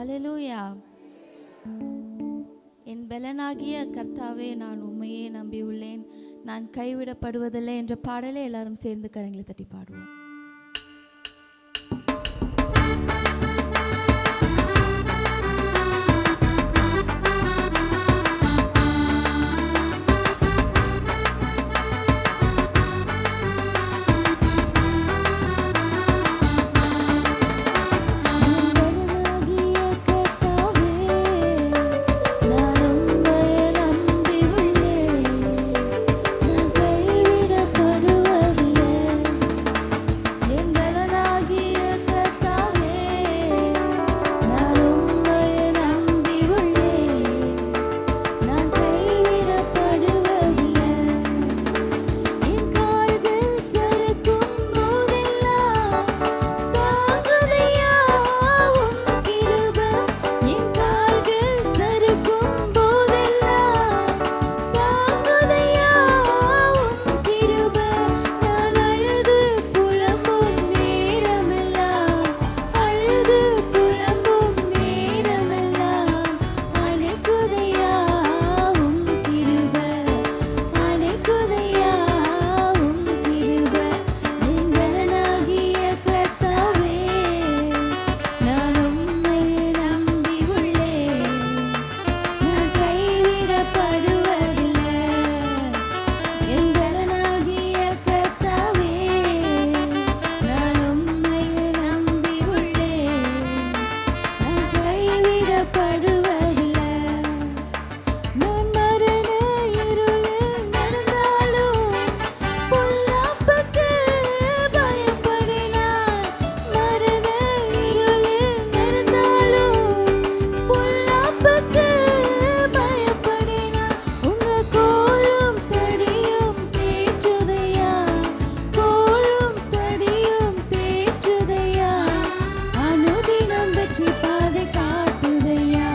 ஹல்லேலூயா. என் பலனாகிய கர்த்தாவே, நான் உம்மையே நம்பியுள்ளேன், நான் கைவிடப்படுவதில்லை என்ற பாடலை எல்லாரும் சேர்ந்து கரங்களை தட்டி பாடுவோம். பாதை காட்டுதையா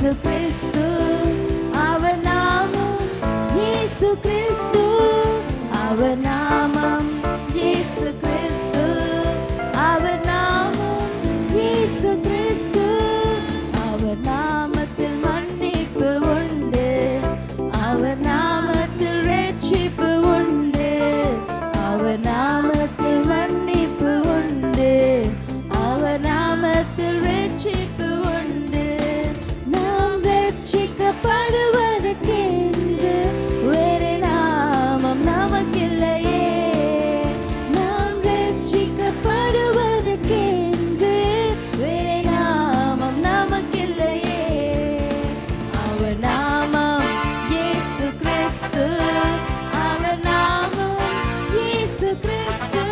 இயேசு கிறிஸ்து அவர் நாமம் இயேசு கிறிஸ்து அவர் நாமம் இயேசு கிறிஸ்து அவர் நாமம் இயேசு கிறிஸ்து அவர் நாமத்தில் மன்னிப்பு உண்டு அவர் நாமத்தில் ரட்சிப்பு உண்டு அவர் நாமத்தில் மன்னிப்பு உண்டு அவர் நாமத்தில் ரட்சிப்பு உண்டு நாம் ரட்சிக்கப்படுவதற்கென்று வேறு நாமம் நமக்கில்லையே நாம் ரட்சிக்கப்படுவதற்கென்று வேறு நாமம் நமக்கில்லையே அவர் நாமம் இயேசு கிறிஸ்து அவர் நாமம் இயேசு கிறிஸ்து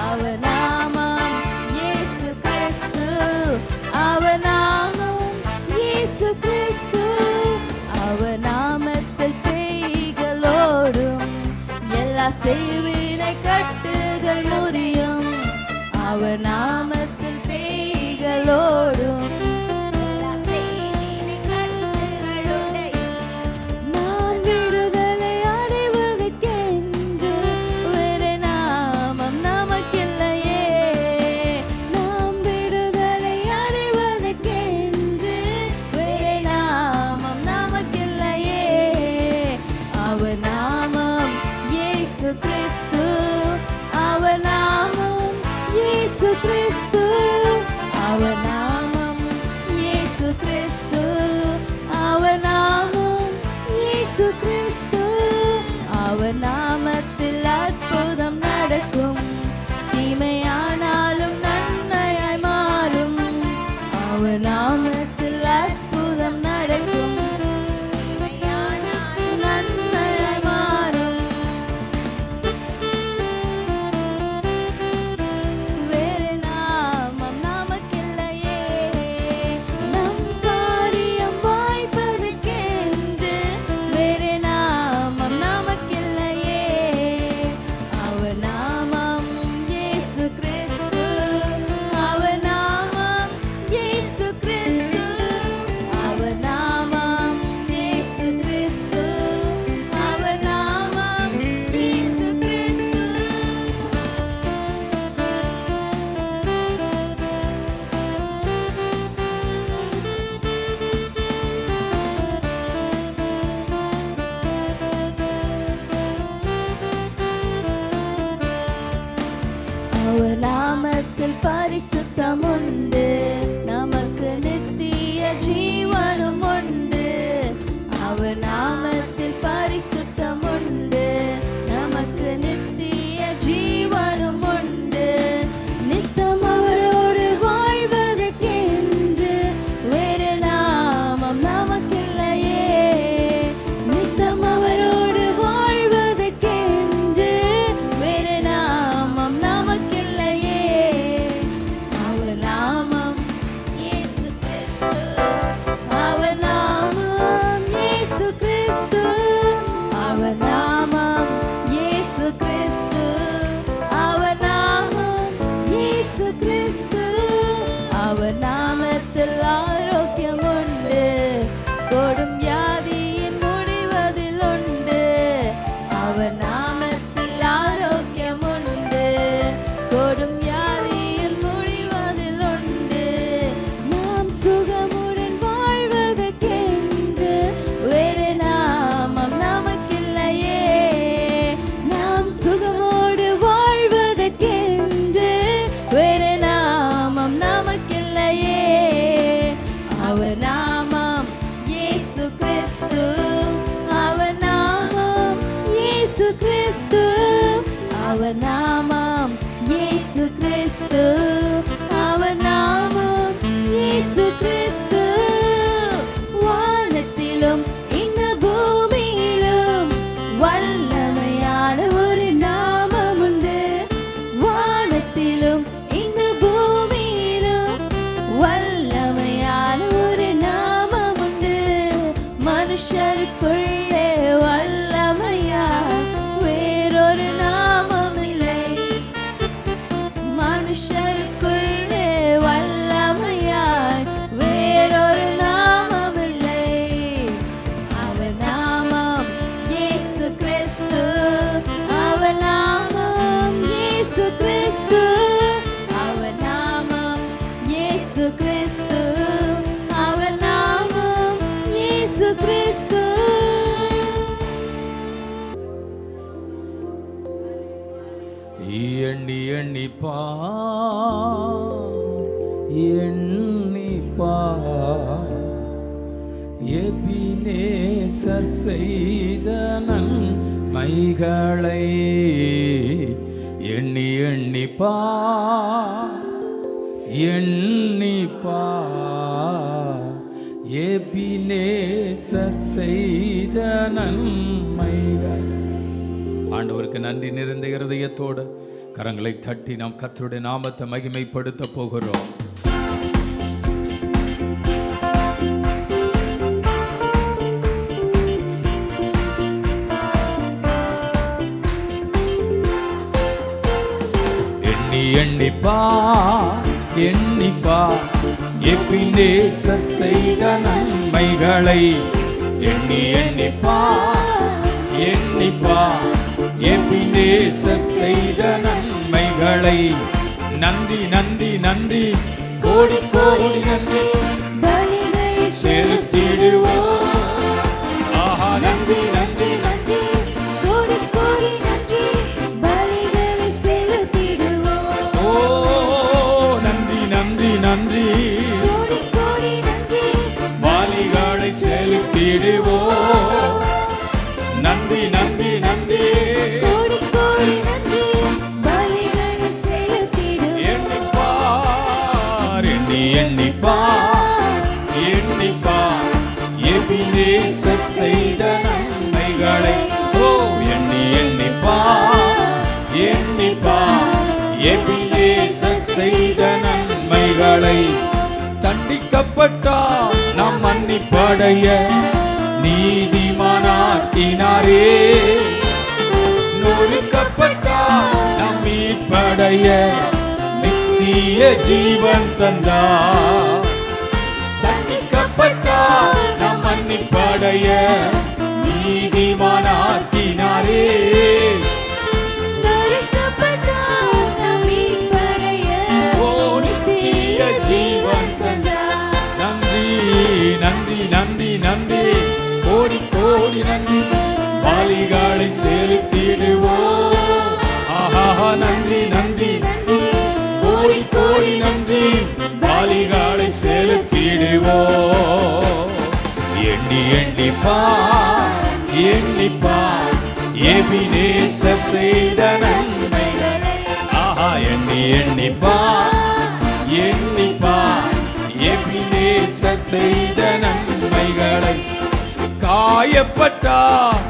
அவர் நாமம் இயேசு கிறிஸ்து அவர் நாமம் இயேசு கிறிஸ்து அவர் நாமத்தில் பேய்களோடும் எல்லா செய்வினை கட்டுகள் முறியும் அவர் நாமத்தில் பேய்களோடும் எல்லா செய்வினை கட்டுகள் உடையும் நாம் விடுதலை அடைவதற்கென்று வேறு நாமம் நமக்கில்லையே நாம் விடுதலை அடைவதற்கென்று வேறு நாமம் நமக்கில்லையே அவர் நாமம் இயேசு கிறிஸ்து அவர் நாமம் இயேசு கிறிஸ்து அவர் நாமம் இயேசு கிறிஸ்து அவர் நாமம் இயேசு கிறிஸ்து அவர் நாமத்தில் அற்புதம் நடக்கும் தீமையானாலும் நன்மையாய் மாறும் அவர் நாமத்தில் அற்புதம் நடக்கும் தீமையானாலும் நன்மையாய் மாறும் வேறு நாமம் நமக்கில்லையே நம் காரியம் வாய்ப்பதற்கென்று வேறு நாமம் நமக்கில்லையே அவர் நாமம் இயேசு கிறிஸ்து அவர் நாமம் இயேசு கிறிஸ்து அவர் நாமம் இயேசு கிறிஸ்து அவர் நாமம் இயேசு கிறிஸ்து அவர் நாமத்தில் பரிசுத்தம் உண்டு நமக்கு நித்திய ஜீவனும் உண்டு அவர் நாமத்தில் பரிசுத்தம் உண்டு நமக்கு நித்திய ஜீவனும் உண்டு நித்தம் அவரோடு வாழ்வதற்கென்று வேறு நாமம் நமக்கில்லையே நித்தம் அவரோடு வாழ்வதற்கென்று வேறு நாமம் நமக்கில்லையே அவர் நாமம் இயேசு கிறிஸ்து அவர் நாமம் இயேசு கிறிஸ்து அவர் நாமம் இயேசு கிறிஸ்து அவர் நாமம் இயேசு கிறிஸ்து அவர் நாமத்தில் ஆரோக்கியம் உண்டு கொடும் வியாதியின் முடிவதில் உண்டு அவர் நாமத்தில் ஆரோக்கியம் உண்டு கொடும் வியாதியில் முடிவதில் உண்டு நாம் சுகமுடன் வாழ்வதற்கென்று வேறு நாமம் நமக்கில்லையே நாம் சுகமோடு வாழ்வதற்கென்று வேறு நாமம் நமக்கில்லையே அவர் நாமம் இயேசு கிறிஸ்து அவர் நாமம் இயேசு கிறிஸ்து அவர் நாமம் இயேசு கிறிஸ்து அவர் நாமம் இயேசு கிறிஸ்து வானத்திலும் இந்த பூமியிலும் வல்லமையான ஒரு நாமம் உண்டு வானத்திலும் இந்த பூமியிலும் வல்லமையான ஒரு நாமம் உண்டு மனுஷருக்குள்ளே வல்லமையா வேறொரு நாமம் இல்லை மனுஷருக்குள்ளே வல்லமையாய் வேறொரு நாமம் எண்ணிப்பார் எபினேசர் செய்த நன்மைகளை எண்ணிப்பார் எபினேசர் செய்த நன்மைகள். ஆண்டவருக்கு நன்றி நிறைந்த இருதயத்தோடு கரங்களை தட்டி நாம் கர்த்தருடைய நாமத்தை மகிமைப்படுத்த போகிறோம். எண்ணிப்பார் எபினேசர் செய்த நன்மைகளை எண்ணிப்பார் எபினேசர் செய்த நன்மைகளை. நன்றி நன்றி நன்றி கோடி கோடி நன்றி செலுத்திடுவோம். ஆஹா நன்றி நன்றி நன்றி கோடி கோடி நன்றி பலிகளை செலுத்திடுவோம். ஓ நன்றி நன்றி நன்றி கோடி கோடி நன்றி பலிகளை செலுத்திடுவோம். நன்றி நன்றி நன்றி கோடி கோடி நன்றி பலிகளை செலுத்திடுவோம். எண்ணிப்பார் எபினேசர் செய்த நன்மைகளை. ஓ எண்ணிப்பார் எபினேசர் செய்த நன்மைகளை. தண்டிக்கப்பட்டார் நாம் மன்னிப்படைய நீதிமானாக்கினாரே. நொறுக்கப்பட்டார் நாம் மீட்படைய நித்திய ஜீவன் தந்தார். தண்டிக்கப்பட்டார் நாம் மன்னிப்படைய நீதிமானாக்கினாரே. நொறுக்கப்பட்டார் நாம் மீட்படைய நித்திய ஜீவன் தந்தார். நன்றி நன்றி நன்றி நன்றி கோடி கோடி நன்றி பலிகளை செலுத்திடுவோம். ஆஹா நன்றி நன்றி கோடி கோடி நன்றி பலிகளை செலுத்திடுவோம். எண்ணிப்பார் எபினேசர் செய்த நன்மைகளை. ஆஹா எண்ணிப்பார் எபினேசர் செய்த நன்மைகளை. காயப்பட்டார்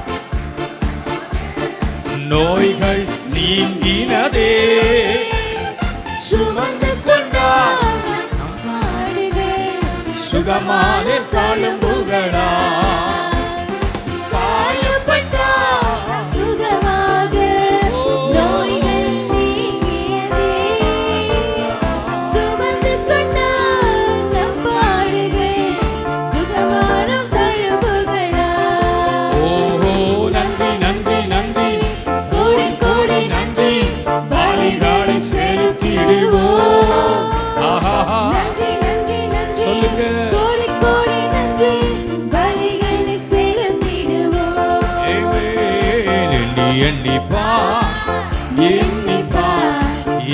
நோய்கள் நீங்கினதே. சுமந்து கொண்டார் சுகமான தழும்புகளா. காயப்பட்டார் சுகமாக நோய்கள் நீங்கியதே. சுமந்து கொண்டார் நம் பாடுகள் சுகமான தழும்புகளா. ஓஹோ நன்றி நன்றி நன்றி கோடி கோடி நன்றி பலிகளை செலுத்திடுவோம். ஆஹா நன்றி நன்றி நன்றி சொல்லுங்க. கோடி கோடி நன்றி பலிகளை செலுத்திடுவோம். எண்ணிப்பார்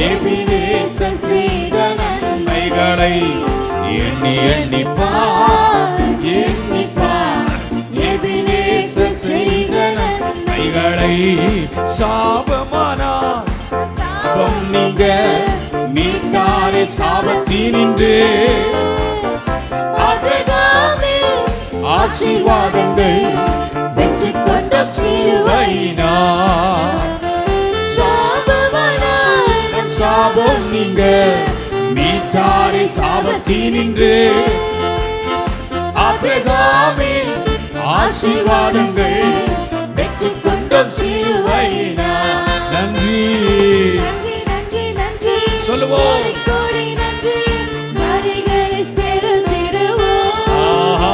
எபினேசர் செய்த நன்மைகளை. எண்ணிப்பார் எபினேசர் செய்த நன்மைகளை. சாபமானார் சாபம் நீங்க மீட்டாரே சாபத்தினின்று. ஆபிரகாமின் ஆசீர்வாதங்கள் வெற்றி கொண்ட சிலுவையினார். சாபமானார் சாபம் நீங்க மீட்டாரே சாபத்தினின்று. ஆபிரகாமின் ஆசீர்வாதங்கள் வெற்றி கொண்ட சிலுவையினார். நன்றி நன்றி நன்றி நன்றி சொல்லுவோம். கோடி கோடி நன்றி பலிகளை செலுத்திடுவோம். ஆஹா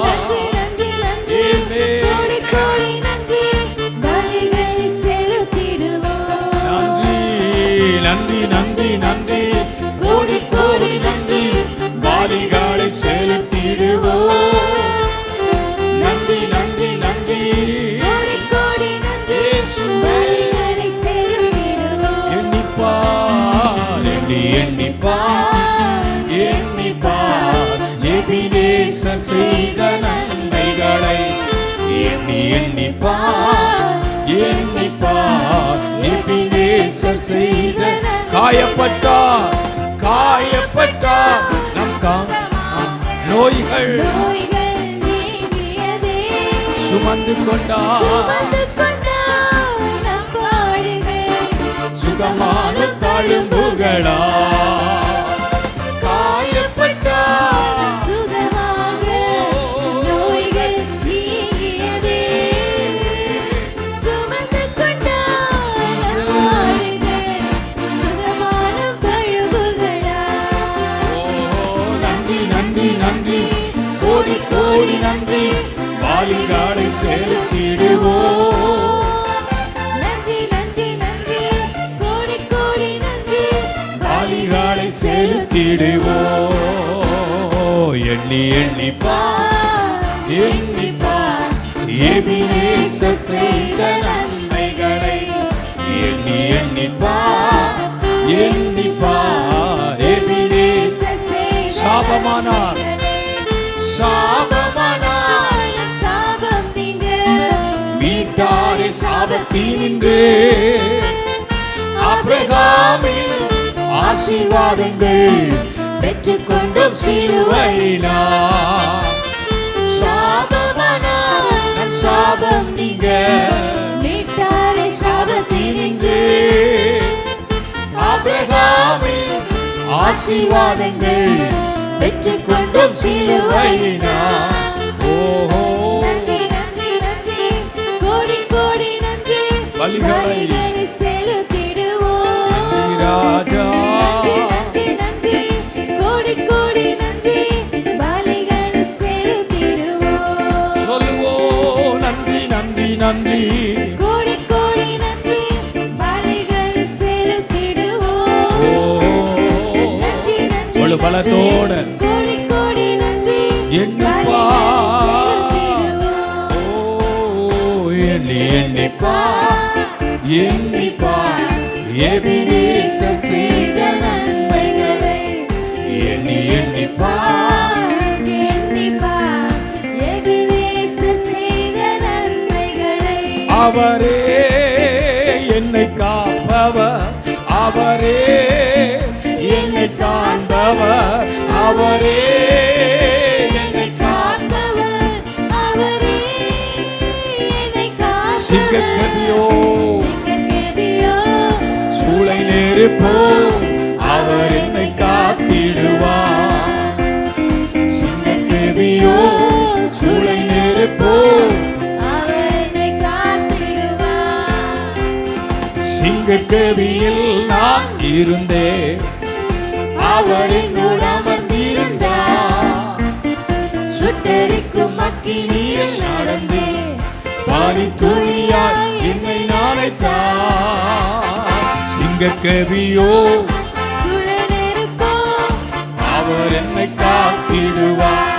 நன்றி நன்றி நன்றி ஆமென். கோடி கோடி நன்றி பலிகளை செலுத்திடுவோம். நன்றி நன்றி நன்றி நன்றி கோடி கோடி நன்றி பலிகளை செலுத்திடுவோம். நன்றி நன்றி நன்றி கோடி கோடி நன்றி இயேசுவே. பலிகளை செலுத்திடுவோம். எண்ணிப்பார் எண்ணிப்பார் எண்ணிப்பார் எபினேசர் செய்த நன்மைகளை எண்ணிப்பார் எண்ணிப்பார் எபினேசர் செய்த காயப்பட்டார் காயப்பட்டார் நம் நோய்கள் சுமந்து கொண்டார் சுகமான தழும்புகளா காயப்பட்டார் சுகமாக நோய்கள் நீங்கியதே சுமந்து கொண்டார் சுகமான தழும்புகளா நன்றி நன்றி நன்றி கோடி கோடி நன்றி பாலிகாலை செலுத்திடுவோம் செலுத்திடுவோம் எண்ணி எண்ணிப்பார் எண்ணிப்பார் எபினேசர் செய்த நன்மைகளை எண்ணி எண்ணிப்பார் எண்ணிப்பார் எபினேசர் சாபமானார் சாபமானார் சாபம் நீங்க மீட்டாரே சாபத்தினின்று ஆபிரகாமின் ஆசீர்வாதங்கள் பெற்றுக்கொண்டோம் சிலுவையினால் சாபமானார் நம் சாபம் நீங்க மீட்டாரே சாபத்தினின்று ஆபிரகாமின் ஆசீர்வாதங்கள் பெற்றுக்கொண்டோம் சிலுவையினால் ஓஹோ நன்றி நன்றி நன்றி கோடி கோடி நன்றி பலிகளை செலுத்திடுவோம் ராஜா நன்றி நன்றி கோடி கோடி நன்றி பலிகளை செலுத்திடுவோம் சொல்லுவோம் நன்றி நன்றி நன்றி கோடி கோடி நன்றி பலிகளை செலுத்திடுவோம் நன்றி நன்றி முழு பலத்தோட கோடி கோடி நன்றி எண்ணிப்பா எண்ணிப்பா எண்ணிப்பா எபினேசர் செய்த நன்மைகளை எண்ணி எண்ணிப்பா எபினேசர் செய்த நன்மைகளை அவரே என்னை காப்பவர் அவரே என்னை காண்பவர் அவரே என்னை காப்பவர் அவரே என்னை காப்பவர் சிங்கக்கவியோ சிங்கக்கவியோ சூளை நெருப்போ அவர் என்னை காத்திடுவார் சிங்கக்கவியோ சூளை நெருப்போ அவர் என்னை காத்திடுவார் சிங்கக்கவியில் நான் இருந்தேன் அவர் என்னோடு அமர்ந்திருந்தார் சுட்டெரிக்கும் அக்கினியில் நடந்து பனித்துளியாய் என்னை நாளைத்தார் சிங்கக்கவியோ சுழலெருப்போ அவர் என்னை காத்திடுவார்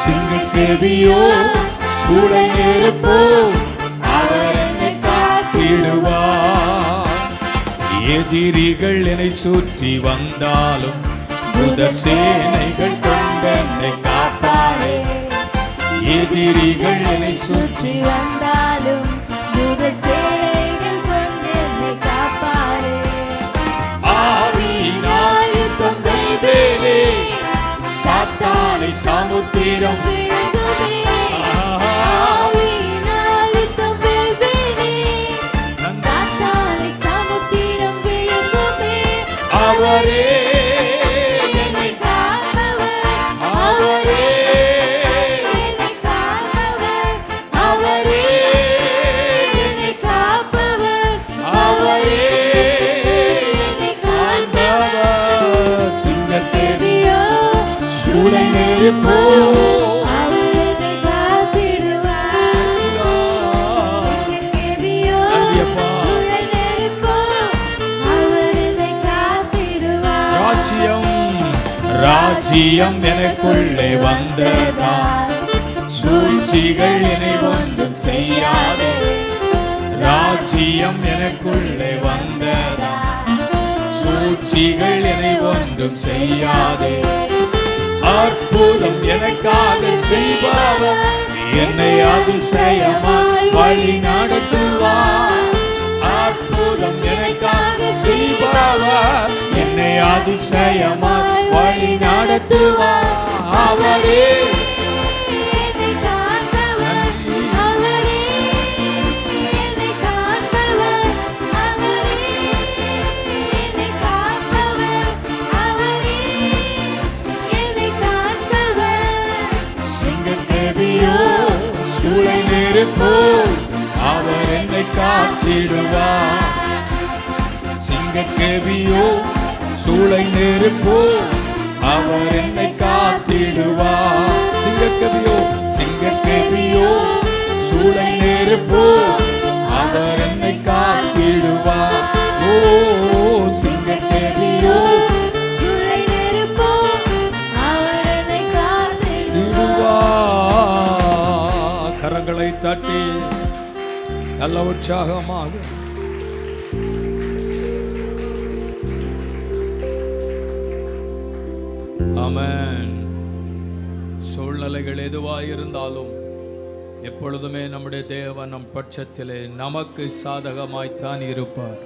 சிங்கக்கவியோ சூளை நெருப்போ அவர் என்னை காத்திடுவார் எதிரிகள் என்னை சுற்றி வந்தாலும் புதர் சேனைகள் கொண்டென்னை காப்பாரே எதிரிகள் என்னை சுற்றி வந்தாலும் தூதர் சேனைகள் கொண்டு என்னை காப்பாரே ஆவியினால் யுத்தம் வெல்வேனே சாத்தானை சமுத்திரம் விழுங்குமே ஆவியினால் யுத்தம் வெல்வேனே சாத்தானை சமுத்திரம் விழுங்குமே அவரே என்னை காப்பவர் அவரே என்னை காப்பவர் அவரே என்னை காப்பவர் அவரே என்னை ஆண்டவர் சிங்கத்தேவியோ காப்பவர் சூளை நெருப்போ அவர் என்னை காத்திடுவார் சிங்கக்கேவியோ நன்றியப்பா. சுழலெருப்போ அவர் என்னை காத்திடுவார் ராஜ்யம் எனக்குள்ளே வந்ததா சூழ்ச்சிகள் என்னை ஒன்றும் செய்யாதே ராஜ்யம் எனக்குள்ளே வந்ததா சூழ்ச்சிகள் என்னை ஒன்றும் செய்யாதே. அற்புதம் எனக்காக செய்பவர் என்னை அதிசயமாய் வழி நடத்துவார். அற்புதம் எனக்காக செய்பவர் என்னை அதிசயமாய் வழி நடத்துவார். அவரே சூளை நெருப்போ அவர் என்னை காத்திடுவார். சிங்கக்கேவியோ சூளை நெருப்போ அவர் என்னை காத்திடுவார். சிங்கக்கேவியோ சிங்கக்கேவியோ சூளை நெருப்போ அவர் என்னை காத்திடுவார். ஓ சிங்கக்கேவியோ சூளை நெருப்போ அவர் என்னை காத்திடுவார். கரங்களை தட்டி நல்ல உற்சாகமாக ஆமென். சூழ்நிலைகள் எதுவாயிருந்தாலும் எப்பொழுதுமே நம்முடைய தேவன் நம் பட்சத்திலே நமக்கு சாதகமாய்த்தான் இருப்பார்.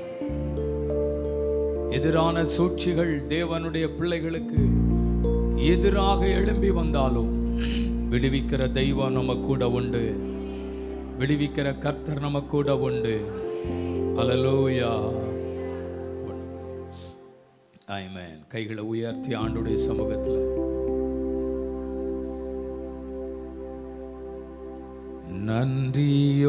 எதிரான சூழ்ச்சிகள் தேவனுடைய பிள்ளைகளுக்கு எதிராக எழும்பி வந்தாலும் விடுவிக்கிற தெய்வம் நம்ம கூட உண்டு. விடுவிக்கிற கர்த்தர் நம்ம கூட உண்டு. அல்லேலூயா. ஆமென். கைகளை உயர்த்தி ஆண்டவருடைய சமூகத்தில்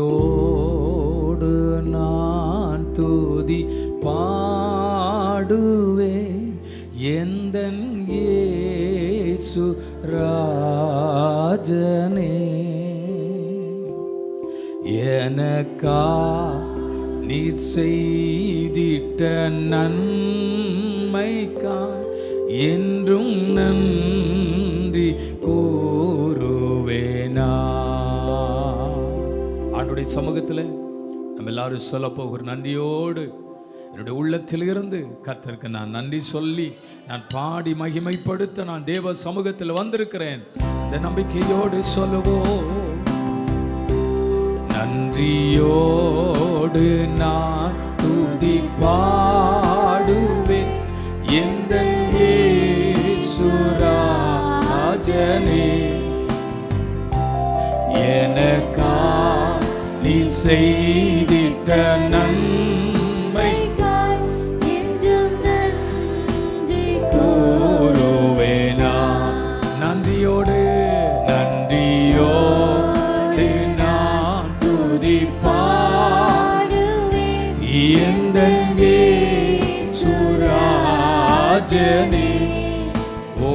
நன்றியோடு நான் துதி பாடுவேன் எந்தன் இயேசு ராஜனே. எனக்கா நீர் செய்திட்ட நன்மைக்கா என்றும் நன்றி கூறுவேனா. ஆண்டவருடைய சமூகத்தில் நம்ம எல்லாரும் சொல்ல போகிற நன்றியோடு என்னுடைய உள்ளத்தில் இருந்து கர்த்தருக்கு நான் நன்றி சொல்லி நான் பாடி மகிமைப்படுத்த நான் தேவ சமூகத்தில் வந்திருக்கிறேன். இந்த நம்பிக்கையோடு சொல்லுவோம். நன்றியோடு நான் துதி பாடுவேன் எந்தன் இயேசு ராஜனே. எனக்கா நீ செய்திட்ட நன்மைக்காய் என்றும் நன்றி கூறுவேனா. நன்றியோடு நன்றியோடு நான் துதி பாடுவேன் எந்தன் இயேசு ராஜனே. ஓ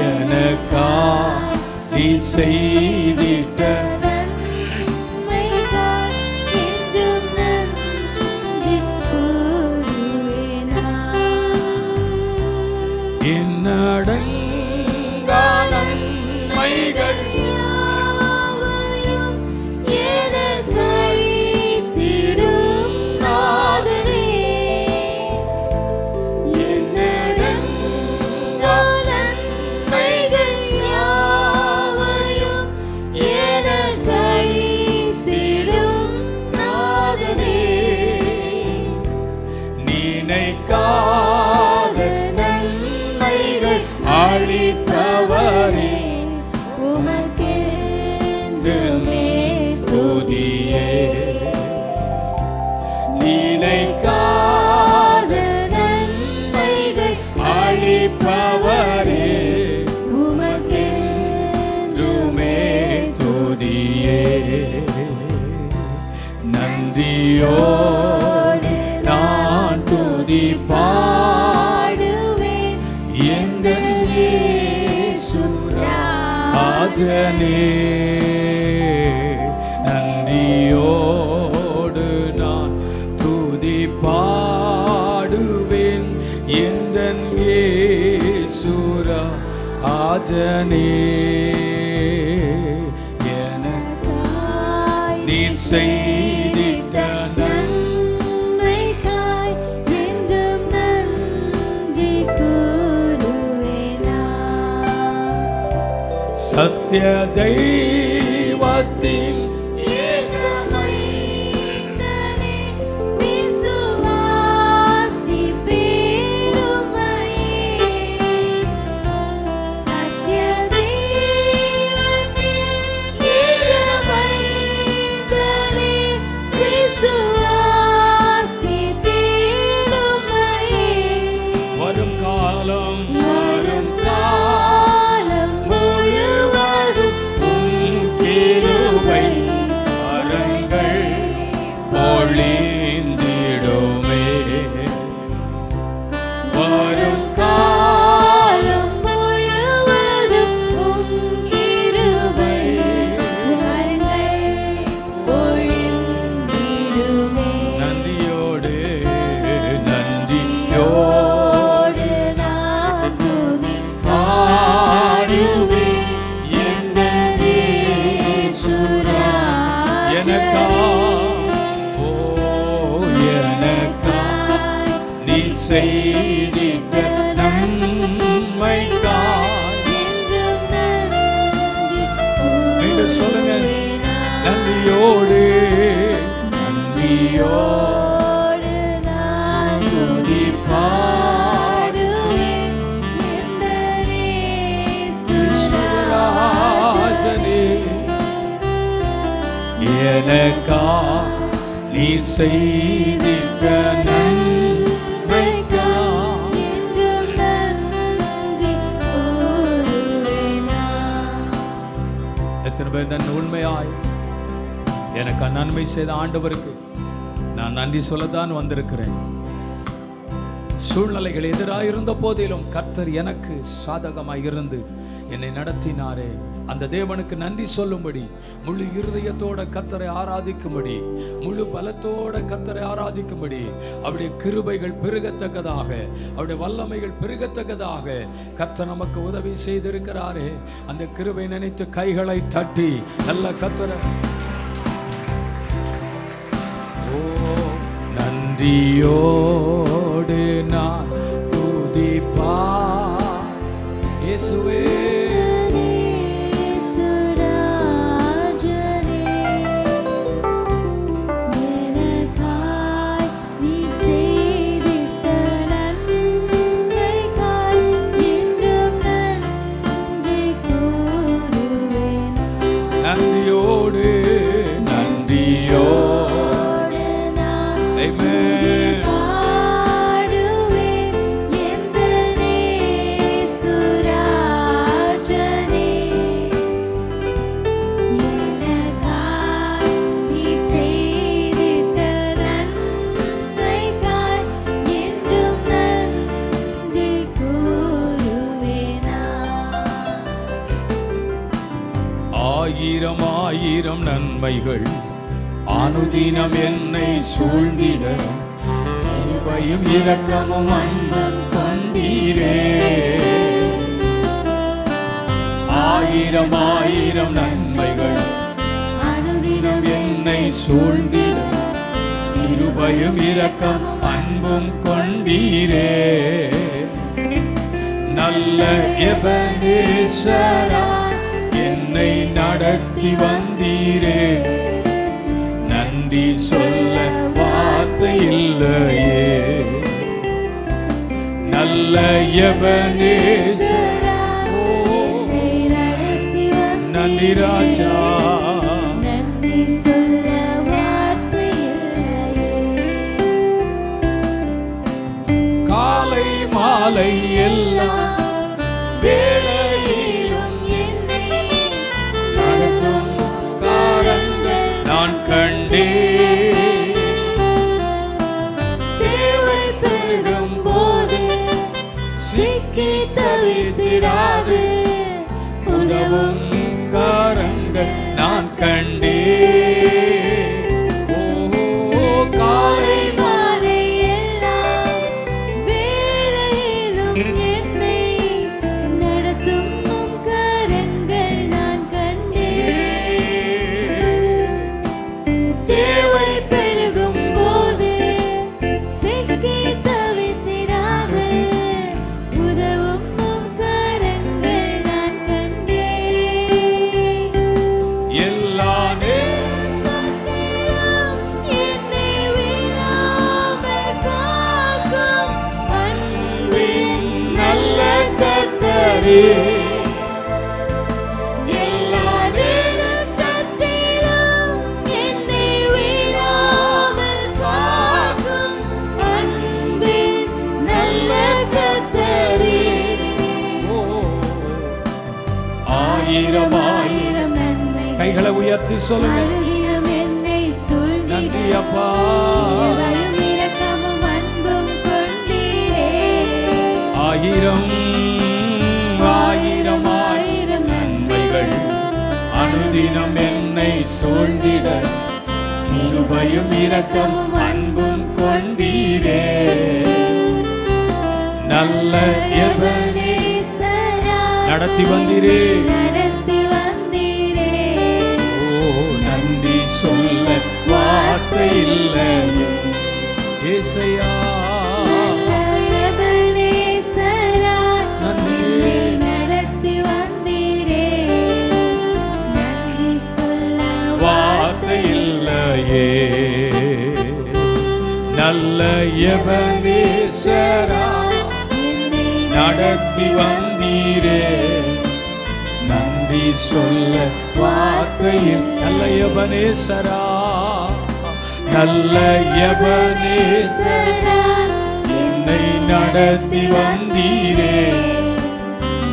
எனக்கா நீ செய்திட்ட என்னடங்கா நன்மைகள் யாவையும் எனக்களித்திடும் நாதனே. என்னடங்கா நன்மைகள் யாவையும் எனக்களித்திடும் நாதனே. நினைக்காத நன்மைகள் அளித்தவரே உமக்கென்றுமே துதியே. நினைக்காத நன்மைகள் அளிப்பவரே உமக்கென்றுமே துதியே. நன்றியோடு நான் துதி பாடுவேன் எந்தன் இயேசு ராஜனே. நன்றியோடு நான் துதி பாடுவேன் எந்தன் இயேசு ராஜனே. நீர் செய்திட்ட நன்மைக்காய் என்றும் நன்றி சத்திய தெய்வத்தின் செய்திட்ட நன்மைக்காய் என்று சொல்லுங்க. நன்றியோடு நன்றியோடு நான் துதி பாடுவேன் இயேசுராஜனே, எனக்கா நீ செய்திட்ட உண்மையாய் எனக்கு நன்மை செய்த ஆண்டவருக்கு நான் நன்றி சொல்லத்தான் வந்திருக்கிறேன். சூழ்நிலைகள் எதிராக இருந்த போதிலும் கர்த்தர் எனக்கு சாதகமாய் இருந்து என்னை நடத்தினாரே, அந்த தேவனுக்கு நன்றி சொல்லும்படி, முழு இருதயத்தோட கர்த்தரை ஆராதிக்கும்படி, முழு பலத்தோட கர்த்தரை ஆராதிக்கும்படி, அவருடைய கிருபைகள் பெருகத்தக்கதாக, அவருடைய வல்லமைகள் பெருகத்தக்கதாக கர்த்தர் நமக்கு உதவி செய்திருக்கிறாரே. அந்த கிருபை நினைத்து கைகளை தட்டி நல்ல கர்த்தரை நன்றியோடு நான் துதிப்பா இயேசுவே. நன்றியோடு நன்றியோடு பாடுவேன் எந்தனே சுராஜனே, எனக்காய் நீ செய்திட்ட நன்மைக்காய் என்றும் நன்றி கூறுவேனா. ஆயிரம் ஆயிரம் நன்மைகள் அனுதினம் என்னை சூழ்ந்திட, கிருபையும் இரக்கமும் அன்பும் கொண்டீரே. ஆயிரம் ஆயிரம் நன்மைகள் அனுதினம் என்னை சூழ்ந்திட, கிருபையும் இரக்கமும் அன்பும் கொண்டீரே. நல்ல எபனேசரா என்னை நடத்தி வந்தீரே, நன்றி சொல்ல வார்த்தை இல்லையே. நல்ல எபனேசரா நன்றி ராஜா, நன்றி சொல்ல வார்த்தை இல்லையே. காலை மாலை எல்லாம் வேளையிலும் என்னை நடத்தும் காரங்கள் நான் கண்டே. தேவை பெருகும் போது சிக்கி தவித்திடாது உதவும் காரங்கள் நான் கண்டே. காலை மாலை எல்லாம் வேளையிலும் என்னை நடத்தும் கரங்கள் நான் கண்டே. தேவை பெருகும் போது சிக்கி தவித்திடாது உதவும் கரங்கள் நான் கண்டே. நல்லவரே. எல்லா நெருக்கத்திலும் என்னை விடாமல் காக்கும் அன்பின் நல்ல கர்த்தரே. ஆயிரம் ஆயிரம் நன்மை கைகளை உயர்த்தி சொல்லுங்க. அனுதினம் என்னை சூழ்ந்திட நன்றி அப்பா. தயவும் இரக்கமும் அன்பும் கொண்டீரே. ஆயிரம் ஆயிரம் ஆயிரம் நன்மைகள் அனுதினம் என்னை சூழ்ந்திட கிருபையும் இரக்கமும் அன்பும் கொண்டீரே. நல்ல எபனேசரா நடத்தி வந்தீரே. நடத்தி வந்தீரே. ஓ நன்றி சொல்ல வார்த்தை இல்லை ஏசையா. எபனேசரா நன்றி. என்னை நடத்தி வந்தீரே. நன்றி சொல்ல வார்த்தை இல்லையே. நல்ல எபனேசரா என்னை நடத்தி வந்தீரே. நன்றி சொல்ல வார்த்தையில் நல்ல எபனேசரா. நல்ல எபனேசரா என்னை நடத்தி வந்தீரே.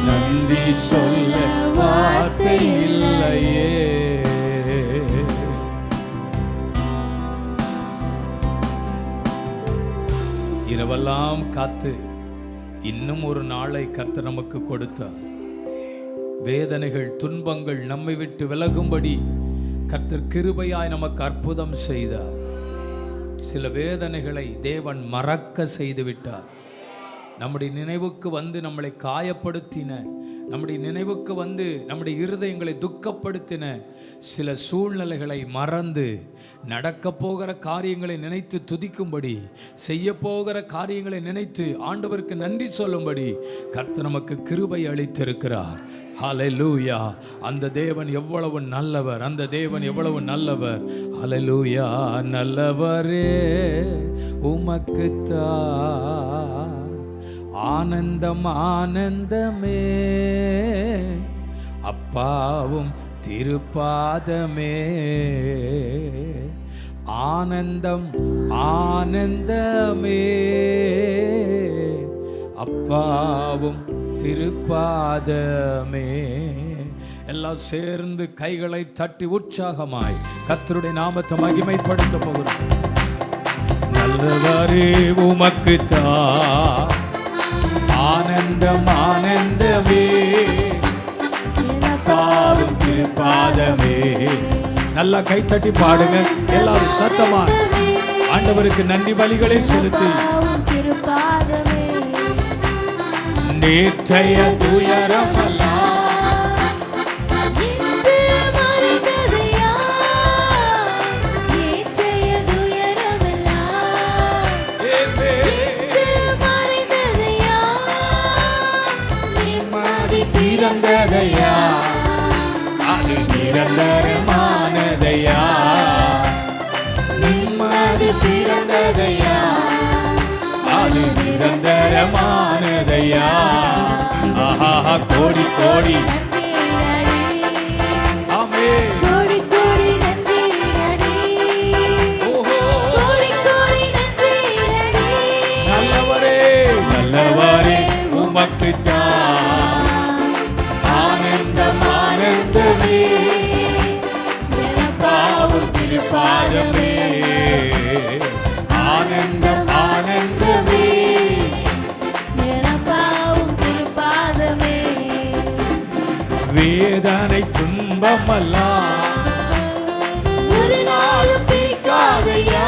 நன்றி சொல்ல வார்த்தை இல்லையே. இரவெல்லாம் காத்து இன்னும் ஒரு நாளை கர்த்தர் நமக்கு கொடுத்தார். வேதனைகள் துன்பங்கள் நம்மை விட்டு விலகும்படி கர்த்தர் கிருபையாய் நமக்கு அற்புதம் செய்தார். சில வேதனைகளை தேவன் மறக்க செய்து விட்டார். நம்முடைய நினைவுக்கு வந்து நம்மளை காயப்படுத்தின, நம்முடைய நினைவுக்கு வந்து நம்முடைய இருதயங்களை துக்கப்படுத்தின சில சூழ்நிலைகளை மறந்து நடக்க போகிற காரியங்களை நினைத்து துதிக்கும்படி, செய்ய போகிற காரியங்களை நினைத்து ஆண்டவருக்கு நன்றி சொல்லும்படி கர்த்தர் நமக்கு கிருபை அளித்திருக்கிறார். ஹல்லேலூயா. அந்த தேவன் எவ்வளவு நல்லவர், அந்த தேவன் எவ்வளவு நல்லவர். ஹல்லேலூயா. நல்லவரே உமக்குத்தான் ஆனந்தம் ஆனந்தமே, அப்பாவும் திருப்பாதமே. ஆனந்தம் ஆனந்தமே, அப்பாவும் திருப்பாதமே. எல்லாம் சேர்ந்து கைகளை தட்டி உற்சாகமாய் கர்த்தருடைய நாமத்தை மகிமைப்படுத்த போகிறோம். நல்லவரே உமக்குத்தான் ஆனந்தம் ஆனந்தமே, பாவம் திருப்பாதமே. நல்லா கை தட்டி பாடுங்க எல்லாரும் சத்தமா ஆண்டவருக்கு நன்றி பலிகளை செலுத்தி. நேற்றைய துயரம் பிறந்ததையா, அது நிரந்தரமானதையா. நிம்மதி பிறந்ததையா, அது நிரந்தரமானதையா. ஆஹா கோடி கோடி ஆமே. நல்லவரே நல்லவரே உமக்குத்தான் ஆனந்தம் ஆனந்தமே, பாவம் திருப்பாதமே. ஆனந்தம் ஆனந்தமே, வேதனை துன்பமெல்லாம் ஒரு நாளும் பிரிக்காதையா.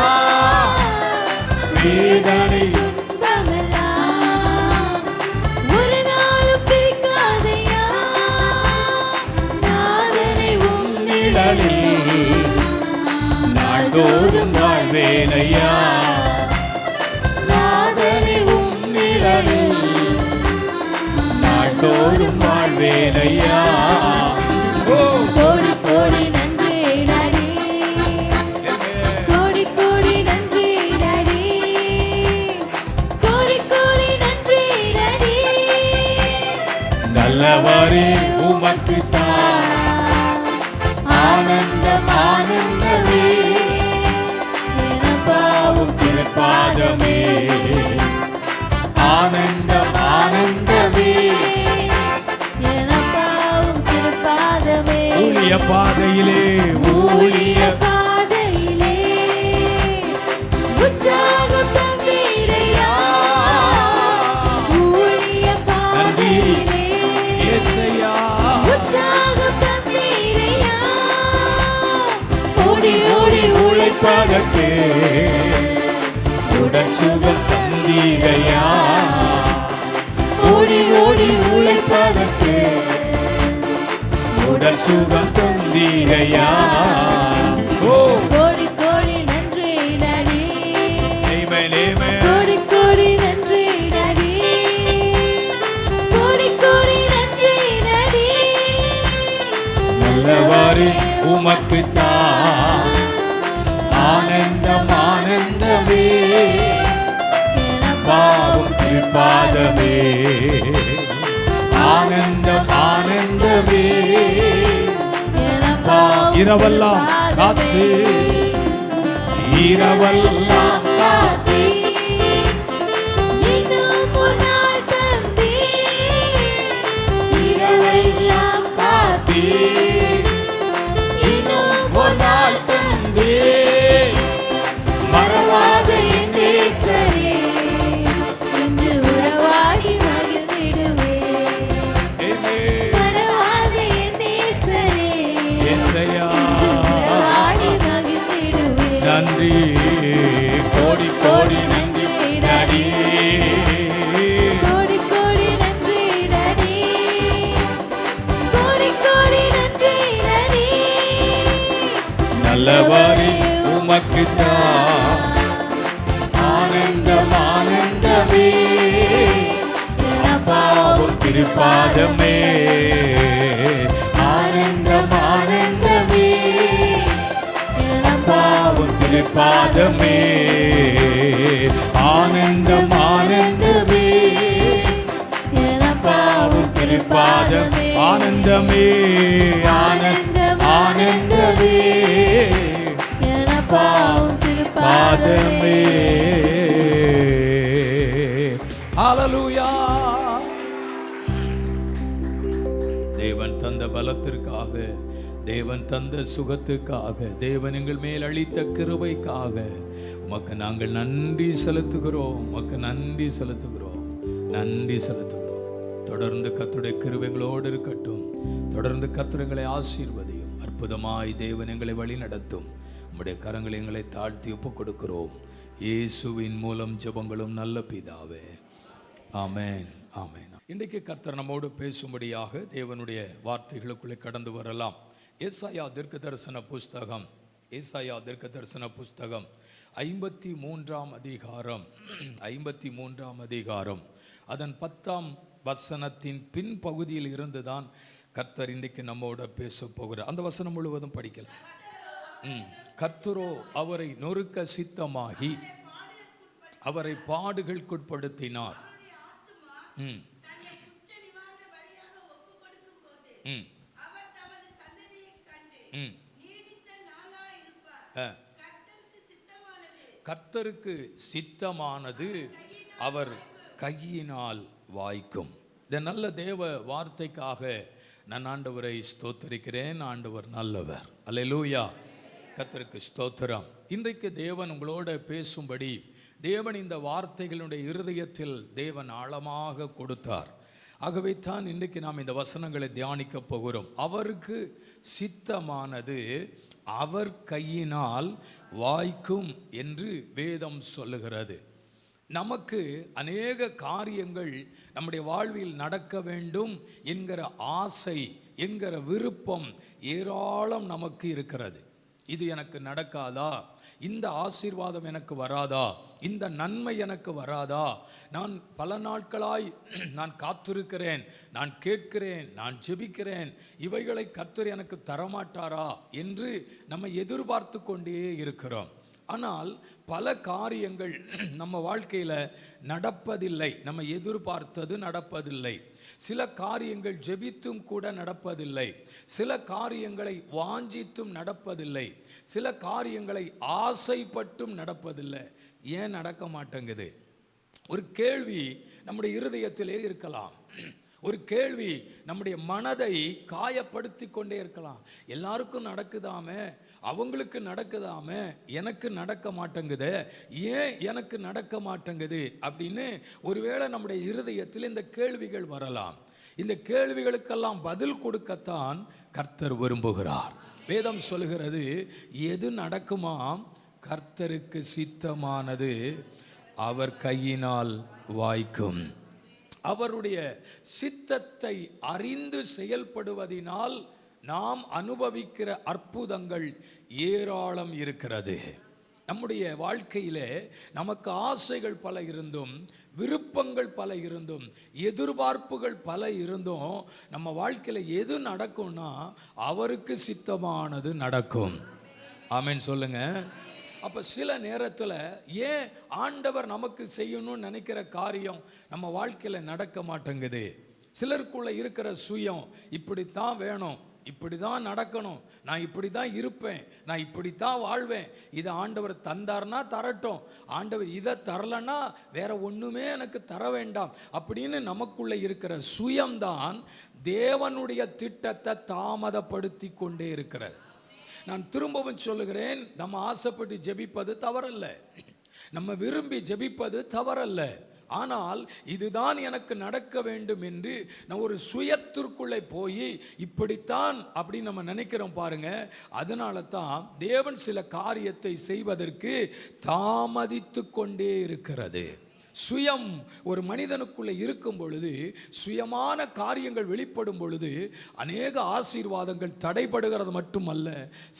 வேதனை துன்பமெல்லாம் ஒரு நாளும் பிரிக்காதையா. நாதனை உம் நிழலில் நாள்தோறும் வாழ்வேனையா. நாதனை உம் நிழலில் நாள்தோறும் வாழ்வேனையா. கோடி கோடி நல்லவரே உமக்கு ஆனந்தம் ஆனந்தமே எனப்பாவும் திருப்பாதமே ஆனந்தம் ஆனந்தமே எனப்பாவும் திருப்பாதமே ஊழிய பாதையிலே ஊழிய பாதையிலே உற்சாகம் தந்தீரையா ஊழிய பாதையிலே இயேசையா உற்சாகம் தந்தீரையா ஓடி ஓடி உழைப்பதற்கு உடல் சுகம் தந்தீரையா ஓடி ஓடி உழைப்பதற்கு உடல் சுகம் தந்தீரையா ஓ கோடி கோடி நன்றி டாடி ஆமென் ஆமென் கோடி கோடி நன்றி டாடி கோடி கோடி நன்றி டாடி நல்லவரே உமக்கு ஆனந்தம் ஆனந்தமே பாவும் திருப்பாதமே ஆனந்தம் ஆனந்தமே இரவெல்லாம் காத்து இரவெல்லாம் காத்து இன்னும் ஒரு நாள் தந்தி இரவெல்லாம் காத்து இன்னும் ஒரு நாள் தந்தி மறவாத என் நேசரே இன்று உறவாடி மகிழ்ந்திடுவே மறவாத என் நேசரே இயேசையா உறவாடி மகிழ்ந்திடுவே நன்றி கோடி கோடி நன்றி டாடி கோடி கோடி நன்றி டாடி கோடி கோடி நன்றி டாடி நல்லவரே உமக்கு ஆனந்தம் ஆனந்தமே பாவும் திருப்பாதமே ஆனந்தம் ஆனந்தமே பாவும் திருப்பாதமே ஆனந்தம் ஆனந்தமே பாவும் திருப்பாதம் ஆனந்தமே ஆனந்தம் ஆனந்தமே பாவும் திருப்பாதமே பாதமே ஹalleluya தேவன் தந்த பலத்திற்காக தேவன் தந்த சுகத்துக்காக தேவன் எங்கள் மேல் அளித்த கிருபைக்காக உமக்கு நாங்கள் நன்றி செலுத்துகிறோம் உமக்கு நன்றி செலுத்துகிறோம் நன்றி செலுத்துகிறோம் தொடர்ந்து கர்த்தருடைய கிருபைகளோடு இருக்கட்டும் தொடர்ந்து கர்த்தரை ஆசீர்வதியும் அற்புதமாய் தேவன் எங்களை வழி நடத்தும் உம்முடைய கரங்களை எங்களை தாழ்த்தி ஒப்புக் கொடுக்கிறோம் இயேசுவின் மூலம் ஜெபங்களும் நல்ல பிதாவே ஆமென் ஆமென் இன்றைக்கு கர்த்தர் நம்மோடு பேசும்படியாக தேவனுடைய வார்த்தைகளுக்குள்ளே கடந்து வரலாம் ஏசாயா தீர்க்கதரிசன புஸ்தகம் ஏசாயா தீர்க்கதரிசன புஸ்தகம் 53ஆம் அதிகாரம் அதன் 10ஆம் வசனத்தின் பின்பகுதியில் இருந்துதான் கர்த்தர் இன்றைக்கு நம்மோட பேச போகிறார் அந்த வசனம் முழுவதும் படிக்கலாம் கர்த்தரோ அவரை நொறுக்க சித்தமாகி அவரை பாடுகளுக்குட்படுத்தினார் கர்த்தருக்கு சித்தமானது அவர் கையினால் வாய்க்கும். இந்த நல்ல தேவ வார்த்தைக்காக நான் ஆண்டவரை ஸ்தோத்தரிக்கிறேன். ஆண்டவர் நல்லவர். அல்லேலூயா. கர்த்தருக்கு ஸ்தோத்திரம். இன்றைக்கு தேவன் உங்களோட பேசும்படி தேவன் இந்த வார்த்தைகளுடைய இருதயத்தில் தேவன் ஆழமாக கொடுத்தார். ஆகவே தான் இன்றைக்கு நாம் இந்த வசனங்களை தியானிக்க போகிறோம். அவருக்கு சித்தமானது அவர் கையினால் வாய்க்கும் என்று வேதம் சொல்லுகிறது. நமக்கு அநேக காரியங்கள் நம்முடைய வாழ்வில் நடக்க வேண்டும் என்கிற ஆசை என்கிற விருப்பம் ஏராளம் நமக்கு இருக்கிறது. இது எனக்கு நடக்காதா? இந்த ஆசீர்வாதம் எனக்கு வராதா? இந்த நன்மை எனக்கு வராதா? நான் பல நாட்களாய் நான் காத்திருக்கிறேன், நான் கேட்கிறேன், நான் ஜெபிக்கிறேன், இவைகளை கர்த்தர் எனக்கு தரமாட்டாரா என்று நம்ம எதிர்பார்த்து கொண்டே இருக்கிறோம். ஆனால் பல காரியங்கள் நம்ம வாழ்க்கையில் நடப்பதில்லை. நம்ம எதிர்பார்த்தது நடப்பதில்லை. சில காரியங்கள் ஜெபித்தும் கூட நடப்பதில்லை. சில காரியங்களை வாஞ்சித்தும் நடப்பதில்லை. சில காரியங்களை ஆசைப்பட்டும் நடப்பதில்லை. ஏன் நடக்க மாட்டேங்குது? ஒரு கேள்வி நம்முடைய இருதயத்திலே இருக்கலாம். ஒரு கேள்வி நம்முடைய மனதை காயப்படுத்தி கொண்டே இருக்கலாம். எல்லாருக்கும் நடக்குதாமே, அவங்களுக்கு நடக்குதாமே, எனக்கு நடக்க மாட்டேங்குது, ஏன் எனக்கு நடக்க மாட்டேங்குது அப்படின்னு ஒருவேளை நம்முடைய இருதயத்தில் இந்த கேள்விகள் வரலாம். இந்த கேள்விகளுக்கெல்லாம் பதில் கொடுக்கத்தான் கர்த்தர் விரும்புகிறார். வேதம் சொல்கிறது, எது நடக்குமாம்? கர்த்தருக்கு சித்தமானது அவர் கையினால் வாய்க்கும். அவருடைய சித்தத்தை அறிந்து செயல்படுவதினால் நாம் அனுபவிக்கிற அற்புதங்கள் ஏராளம் இருக்கிறது. நம்முடைய வாழ்க்கையிலே நமக்கு ஆசைகள் பல இருந்தும், விருப்பங்கள் பல இருந்தும், எதிர்பார்ப்புகள் பல இருந்தும், நம்ம வாழ்க்கையில் எது நடக்கும்னா அவருக்கு சித்தமானது நடக்கும். ஆமென் சொல்லுங்க. அப்போ சில நேரத்தில் ஏன் ஆண்டவர் நமக்கு செய்யணும்னு நினைக்கிற காரியம் நம்ம வாழ்க்கையில் நடக்க மாட்டேங்குது? சிலருக்குள்ளே இருக்கிற சுயம், இப்படித்தான் வேணும், இப்படி தான் நடக்கணும், நான் இப்படி தான் இருப்பேன், நான் இப்படித்தான் வாழ்வேன், இதை ஆண்டவர் தந்தார்னா தரட்டும், ஆண்டவர் இதை தரலன்னா வேற ஒன்றுமே எனக்கு தர வேண்டாம் அப்படின்னு நமக்குள்ளே இருக்கிற சுயம்தான் தேவனுடைய திட்டத்தை தாமதப்படுத்தி கொண்டே இருக்கிறது. நான் திரும்பவும் சொல்லுகிறேன், நம்ம ஆசைப்பட்டு ஜெபிப்பது தவறல்ல, நம்ம விரும்பி ஜெபிப்பது தவறல்ல. ஆனால் இதுதான் எனக்கு நடக்க வேண்டும் என்று நான் ஒரு சுயத்திற்குள்ளே போய் இப்படித்தான் அப்படின்னு நம்ம நினைக்கிறோம் பாருங்க. அதனால தான் தேவன் சில காரியத்தை செய்வதற்கு தாமதித்து கொண்டே இருக்கிறது. சுயம் ஒரு மனிதனுக்குள்ளே இருக்கும் பொழுது, சுயமான காரியங்கள் வெளிப்படும் பொழுது அநேக ஆசீர்வாதங்கள் தடைபடுகிறது மட்டுமல்ல,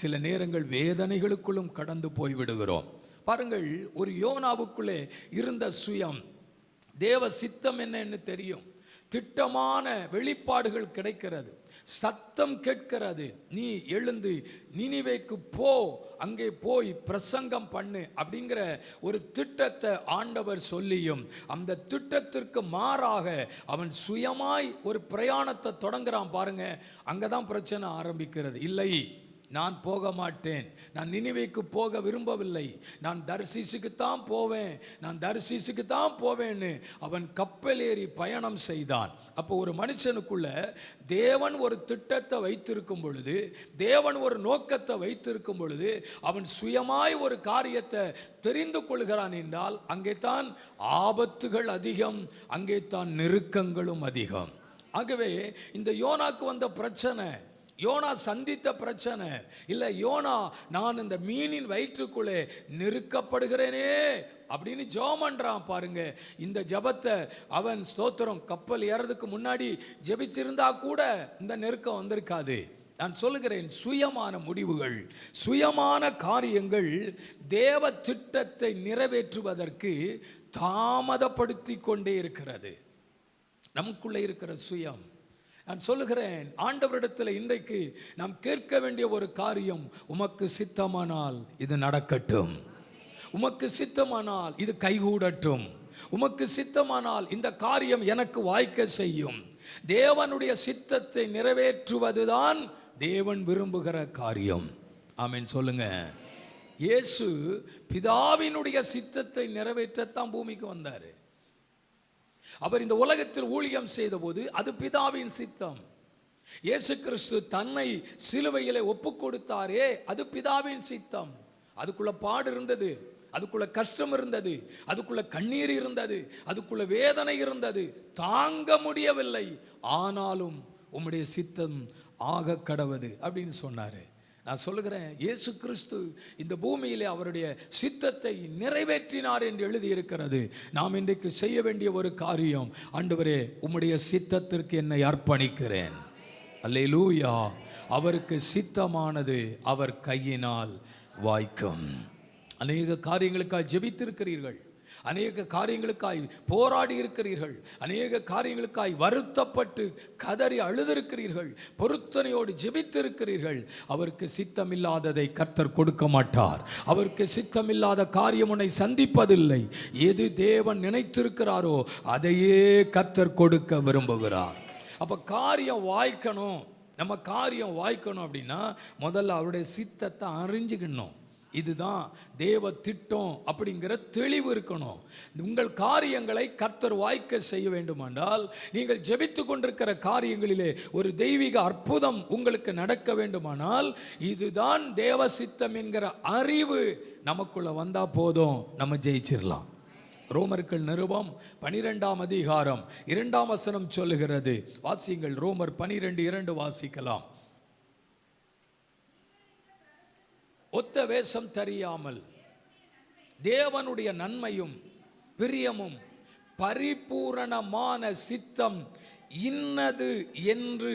சில நேரங்கள் வேதனைகளுக்குள்ளும் கடந்து போய்விடுகிறோம். பாருங்கள், ஒரு யோனாவுக்குள்ளே இருந்த சுயம், தேவ சித்தம் என்னன்னு தெரியும், திட்டமான வெளிப்பாடுகள் கிடைக்கிறது, சத்தம் கேட்கிறது, நீ எழுந்து நினிவேக்கு போ, அங்கே போய் பிரசங்கம் பண்ணு அப்படிங்கிற ஒரு திட்டத்தை ஆண்டவர் சொல்லியும் அந்த திட்டத்திற்கு மாறாக அவன் சுயமாய் ஒரு பிரயாணத்தை தொடங்குறான் பாருங்க. அங்கதான் பிரச்சனை ஆரம்பிக்கிறது. இல்லை, நான் போக மாட்டேன், நான் நினிவேக்கு போக விரும்பவில்லை, நான் தர்சீசுக்குத்தான் போவேன், நான் தர்சீசுக்குத்தான் போவேன்னு அவன் கப்பல் ஏறி பயணம் செய்தான். அப்போ ஒரு மனுஷனுக்குள்ள தேவன் ஒரு திட்டத்தை வைத்திருக்கும் பொழுது, தேவன் ஒரு நோக்கத்தை வைத்திருக்கும் பொழுது, அவன் சுயமாய் ஒரு காரியத்தை தெரிந்து கொள்கிறான் என்றால் அங்கே தான் ஆபத்துகள் அதிகம், அங்கே தான் நெருக்கங்களும் அதிகம். ஆகவே இந்த யோனாக்கு வந்த பிரச்சனை, யோனா சந்தித்த பிரச்சனை இல்லை, யோனா நான் இந்த மீனின் வயிற்றுக்குள்ளே நெருக்கப்படுகிறேனே அப்படின்னு ஜெபம் பண்றான் பாருங்க. இந்த ஜெபத்தை அவன் ஸ்தோத்திரம் கப்பல் ஏறதுக்கு முன்னாடி ஜெபிச்சிருந்தா கூட இந்த நெருக்கம் வந்திருக்காது. நான் சொல்லுகிறேன், சுயமான முடிவுகள், சுயமான காரியங்கள் தேவ திட்டத்தை நிறைவேற்றுவதற்கு தாமதப்படுத்தி கொண்டே இருக்கிறது. நமக்குள்ளே இருக்கிற சுயம். நான் சொல்லுகிறேன், ஆண்டவரிடத்தில் இன்றைக்கு நாம் கேட்க வேண்டிய ஒரு காரியம், உமக்கு சித்தமானால் இது நடக்கட்டும், உமக்கு சித்தமானால் இது கைகூடட்டும், உமக்கு சித்தமானால் இந்த காரியம் எனக்கு வாய்க்க செய்யும். தேவனுடைய சித்தத்தை நிறைவேற்றுவதுதான் தேவன் விரும்புகிற காரியம். ஆமென் சொல்லுங்க. இயேசு பிதாவினுடைய சித்தத்தை நிறைவேற்றத்தான் பூமிக்கு வந்தார். அவர் இந்த உலகத்தில் ஊழியம் செய்த போது அது பிதாவின் சித்தம். இயேசு கிறிஸ்து தன்னை சிலுவையிலே ஒப்பு கொடுத்தாரே, அது பிதாவின் சித்தம். அதுக்குள்ள பாடு இருந்தது, அதுக்குள்ள கஷ்டம் இருந்தது, அதுக்குள்ள கண்ணீர் இருந்தது, அதுக்குள்ள வேதனை இருந்தது, தாங்க முடியவில்லை. ஆனாலும் உம்முடைய சித்தம் ஆக கடவது அப்படின்னு சொன்னாரு. நான் சொல்லுகிறேன், இயேசு கிறிஸ்து இந்த பூமியிலே அவருடைய சித்தத்தை நிறைவேற்றினார் என்று எழுதியிருக்கிறது. நாம் இன்றைக்கு செய்ய வேண்டிய ஒரு காரியம், ஆண்டவரே உம்முடைய சித்தத்திற்கு என்னை அர்ப்பணிக்கிறேன். அல்லேலூயா. அவருக்கு சித்தமானது அவர் கையினால் வாய்க்கும். அநேக காரியங்களுக்காக ஜெபித்திருக்கிறீர்கள், அநேக காரியங்களுக்காய் போராடி இருக்கிறீர்கள், அநேக காரியங்களுக்காய் வருத்தப்பட்டு கதறி அழுதிருக்கிறீர்கள், பொருத்தனையோடு ஜெபித்திருக்கிறீர்கள். அவருக்கு சித்தமில்லாததை கர்த்தர் கொடுக்க மாட்டார். அவருக்கு சித்தமில்லாத காரியம் உன்னை சந்திப்பதில்லை. எது தேவன் நினைத்திருக்கிறாரோ அதையே கர்த்தர் கொடுக்க விரும்புகிறார். அப்ப காரியம் வாய்க்கணும், நம்ம காரியம் வாய்க்கணும் அப்படின்னா முதல்ல அவருடைய சித்தத்தை அறிஞ்சுக்கணும். இதுதான் தேவ திட்டம் அப்படிங்கிற தெளிவு இருக்கணும். உங்கள் காரியங்களை கர்த்தர் வாய்க்க செய்ய வேண்டுமானால், நீங்கள் ஜெபித்து கொண்டிருக்கிற காரியங்களிலே ஒரு தெய்வீக அற்புதம் உங்களுக்கு நடக்க வேண்டுமானால், இதுதான் தேவ சித்தம் என்கிற அறிவு நமக்குள்ள வந்தா போதும், நம்ம ஜெயிச்சிடலாம். ரோமர்கள் நிருபம் 12ஆம் அதிகாரம் 2ஆம் வசனம் சொல்லுகிறது. வாசிங்கள். ரோமர் 12:2 வாசிக்கலாம். ஒத்த வேஷம் தெரியாமல் தேவனுடைய நன்மையும் பிரியமும் பரிபூரணமான சித்தம் இன்னது என்று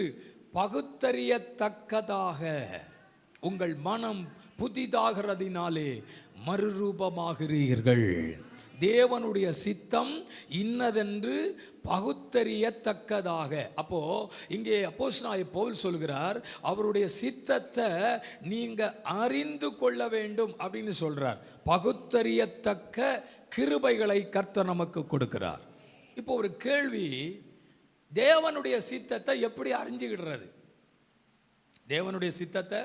பகுத்தறியத்தக்கதாக உங்கள் மனம் புதிதாகிறதினாலே மறுரூபமாகிறீர்கள். தேவனுடைய சித்தம் இன்னதென்று பகுத்தறியத்தக்கதாக. அப்போ இங்கே அப்போஸ்தலனாகிய பவுல் சொல்கிறார், அவருடைய சித்தத்தை நீங்க அறிந்து கொள்ள வேண்டும் அப்படின்னு சொல்றார். பகுத்தறியத்தக்க கிருபைகளை கர்த்தர் நமக்கு கொடுக்கிறார். இப்போ ஒரு கேள்வி, தேவனுடைய சித்தத்தை எப்படி அறிஞ்சுக்கிடுறது? தேவனுடைய சித்தத்தை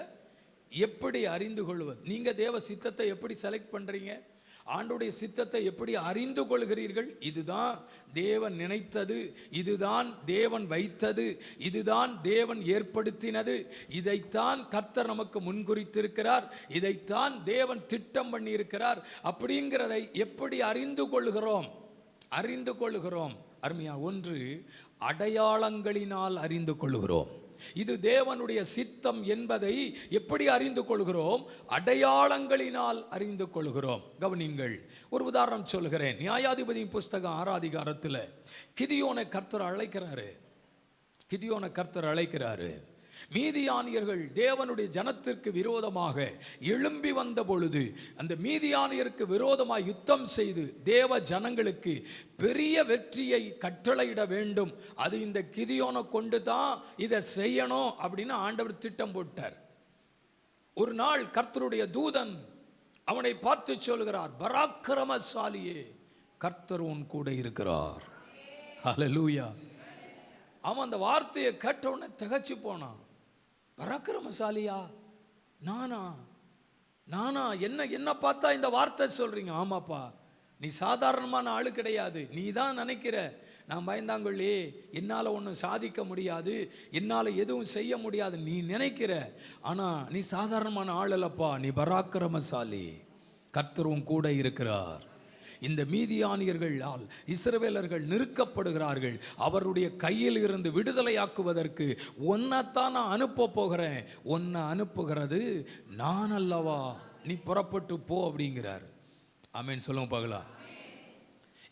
எப்படி அறிந்து கொள்வது? நீங்க தேவ சித்தத்தை எப்படி செலக்ட் பண்றீங்க? ஆண்டவருடைய சித்தத்தை எப்படி அறிந்து கொள்கிறீர்கள்? இதுதான் தேவன் நினைத்தது, இதுதான் தேவன் வைத்தது, இதுதான் தேவன் ஏற்படுத்தினது, இதைத்தான் கர்த்தர் நமக்கு முன்குறித்திருக்கிறார், இதைத்தான் தேவன் திட்டம் பண்ணி இருக்கிறார் அப்படிங்கிறதை எப்படி அறிந்து கொள்கிறோம்? அறிந்து கொள்கிறோம் அருமையா. ஒன்று, அடையாளங்களினால் அறிந்து கொள்கிறோம். இது தேவனுடைய சித்தம் என்பதை எப்படி அறிந்து கொள்கிறோம்? அடையாளங்களினால் அறிந்து கொள்கிறோம். கவனிங்கள், ஒரு உதாரணம் சொல்கிறேன். நியாயாதிபதி புஸ்தகம் 6ஆம் அதிகாரத்தில் கிதியோனை கர்த்தர் அழைக்கிறாரு. மீதியானியர்கள் தேவனுடைய ஜனத்திற்கு விரோதமாக எழும்பி வந்த பொழுது, அந்த மீதியானியருக்கு விரோதமாக யுத்தம் செய்து தேவ ஜனங்களுக்கு பெரிய வெற்றியை கட்டளையிட வேண்டும், அது இந்த கிதியோனை கொண்டு தான் இதை செய்யணும் அப்படின்னு ஆண்டவர் திட்டம் போட்டார். ஒரு நாள் கர்த்தருடைய தூதன் அவனை பார்த்து சொல்கிறார், பராக்கிரமசாலியே, கர்த்தர் உன் கூட இருக்கிறார். ஹல்லேலூயா. அவன் அந்த வார்த்தையை கேட்டவுடனே திகைச்சு போனான். பராக்கிரமசாலியா? நானா என்ன பார்த்தா இந்த வார்த்தை சொல்றீங்க? ஆமாப்பா, நீ சாதாரணமான ஆளு கிடையாது. நீ தான் நினைக்கிற நான் பயந்தாங்கொள்ளி, என்னால் ஒன்றும் சாதிக்க முடியாது, என்னால் எதுவும் செய்ய முடியாது நீ நினைக்கிற. ஆனால் நீ சாதாரணமான ஆள் அல்லப்பா, நீ பராக்கிரமசாலி. கர்த்தரும் கூட இருக்கிறார். இந்த மீதியானியர்களால் இஸ்ரவேலர்கள் நெருக்கப்படுகிறார்கள். அவருடைய கையில் இருந்து விடுதலையாக்குவதற்கு உன்னைத்தான் நான் அனுப்ப போகிறேன். உன்னை அனுப்புகிறது நான் அல்லவா, நீ புறப்பட்டு போ அப்படிங்கிறார். ஆமேன் சொல்லுங்க பார்க்கலாம்.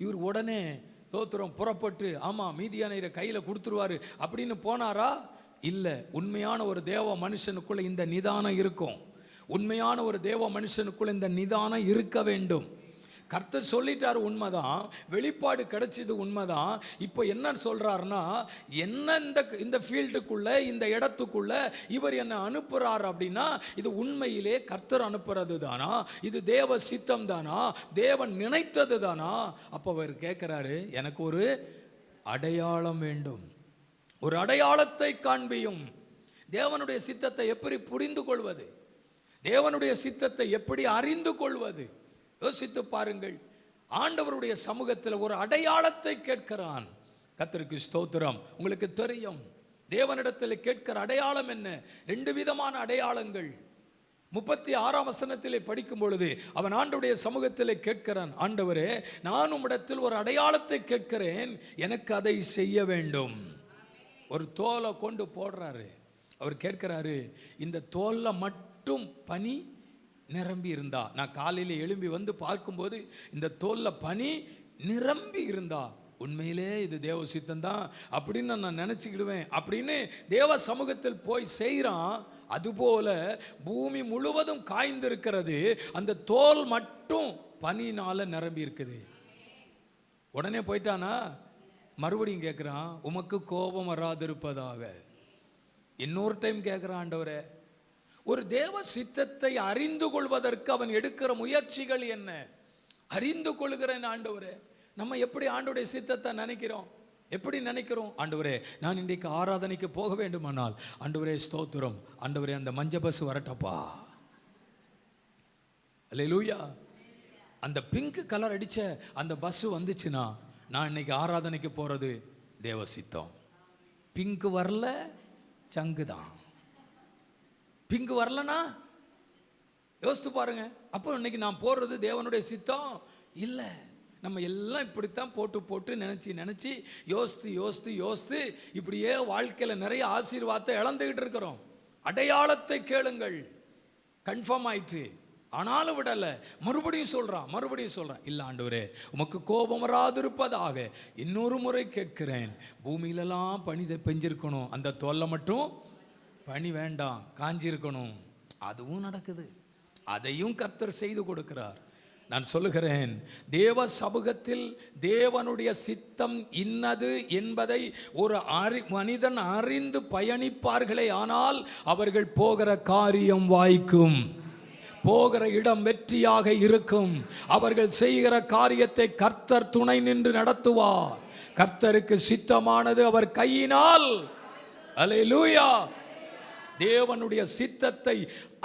இவர் உடனே தோத்திரம் புறப்பட்டு, ஆமாம் மீதியானியரை கையில் கொடுத்துருவாரு அப்படின்னு போனாரா? இல்லை. உண்மையான ஒரு தேவ மனுஷனுக்குள்ள இந்த நிதானம் இருக்கும். உண்மையான ஒரு தேவ மனுஷனுக்குள்ள இந்த நிதானம் இருக்க வேண்டும். கர்த்தர் சொல்லிட்டார், உண்மைதான். வெளிப்பாடு கிடைச்சது, உண்மைதான். இப்போ என்ன சொல்றாருன்னா, என்ன இந்த ஃபீல்டுக்குள்ள, இந்த இடத்துக்குள்ள இவர் என்ன அனுப்புறார் அப்படின்னா, இது உண்மையிலே கர்த்தர் அனுப்புறது தானா? இது தேவ சித்தம் தானா? தேவன் நினைத்தது தானா? அப்போ அவர் கேட்கிறாரு, எனக்கு ஒரு அடையாளம் வேண்டும், ஒரு அடையாளத்தை காண்பியும். தேவனுடைய சித்தத்தை எப்படி புரிந்து கொள்வது? தேவனுடைய சித்தத்தை எப்படி அறிந்து கொள்வது? யோசித்து பாருங்கள். ஆண்டவருடைய சமூகத்தில் ஒரு அடையாளத்தை கேட்கிறான். கர்த்தருக்கு ஸ்தோத்திரம். உங்களுக்கு தெரியும், தேவனிடத்தில் கேட்கிற அடையாளம் என்ன? 2 விதமான அடையாளங்கள். 36ஆம் வசனத்திலே படிக்கும் பொழுது அவன் ஆண்டவருடைய சமூகத்திலே கேட்கிறான், ஆண்டவரே, நான் உம்மிடத்தில் ஒரு அடையாளத்தை கேட்கிறேன், எனக்கு அதை செய்ய வேண்டும். ஒரு தோலை கொண்டு போடுறாரு. அவர் கேட்கிறாரு, இந்த தோல்ல மட்டும் பனி நிரம்பி இருந்தா, நான் காலையில் எழும்பி வந்து பார்க்கும்போது இந்த தோல்ல பனி நிரம்பி இருந்தா, உண்மையிலே இது தேவ சித்தம் தான் அப்படின்னு நான் நினச்சிக்கிடுவேன் அப்படின்னு தேவ சமூகத்தில் போய் செய்கிறான். அதுபோல பூமி முழுவதும் காய்ந்திருக்கிறது, அந்த தோல் மட்டும் பனினால நிரம்பி இருக்குது. உடனே போயிட்டானா, மறுபடியும் கேட்குறான், உமக்கு கோபம் வராதிருப்பதாக. இன்னொரு டைம் கேட்குறான், ஆண்டவரே ஒரு தேவ சித்தத்தை அறிந்து கொள்வதற்கு அவன் எடுக்கிற முயற்சிகள் என்ன? அறிந்து கொள்கிறேன் ஆண்டவரே. நம்ம எப்படி ஆண்டவருடைய சித்தத்தை நினைக்கிறோம்? எப்படி நினைக்கிறோம்? ஆண்டவரே நான் இன்றைக்கு ஆராதனைக்கு போக வேண்டுமானால், ஆண்டவரே ஸ்தோத்திரம், ஆண்டவரே அந்த மஞ்ச பஸ் வரட்டப்பா, அல்லேலூயா. அந்த பிங்க் கலர் அடிச்ச அந்த பஸ் வந்துச்சுன்னா நான் இன்னைக்கு ஆராதனைக்கு போறது தேவ சித்தம். பிங்க் வரல, சங்கு தான். பிங்க் வரலனா யோசித்து பாருங்க. அப்போ இன்னைக்கு நான் போடுறது தேவனுடைய சித்தம் இல்லை. நம்ம எல்லாம் இப்படித்தான் போட்டு நினச்சி யோசித்து இப்படியே வாழ்க்கையில் நிறைய ஆசீர்வாதத்தை இழந்துகிட்டு இருக்கிறோம். அடையாளத்தை கேளுங்கள், கன்ஃபார்ம் ஆயிற்று, ஆனாலும் விடலை. மறுபடியும் சொல்கிறான், இல்லை ஆண்டவரே உமக்கு கோபம் வராதிருப்பதாக. இன்னொரு முறை கேட்கிறேன், பூமியிலலாம் பனி பெஞ்சிருக்கணும், அந்த தோல்லை மட்டும் பனி வேண்டாம், காஞ்சிருக்கணும். அதுவும் நடக்குது, அதையும் கர்த்தர் செய்து கொடுக்கிறார். நான் சொல்லுகிறேன், தேவ சமூகத்தில் தேவனுடைய சித்தம் இன்னது என்பதை ஒரு மனிதன் அறிந்து பயணிப்பார்களே ஆனால் அவர்கள் போகிற காரியம் வாய்க்கும், போகிற இடம் வெற்றியாக இருக்கும். அவர்கள் செய்கிற காரியத்தை கர்த்தர் துணை நின்று நடத்துவார். கர்த்தருக்கு சித்தமானது அவர் கையினால். அல்லேலூயா. தேவனுடைய சித்தத்தை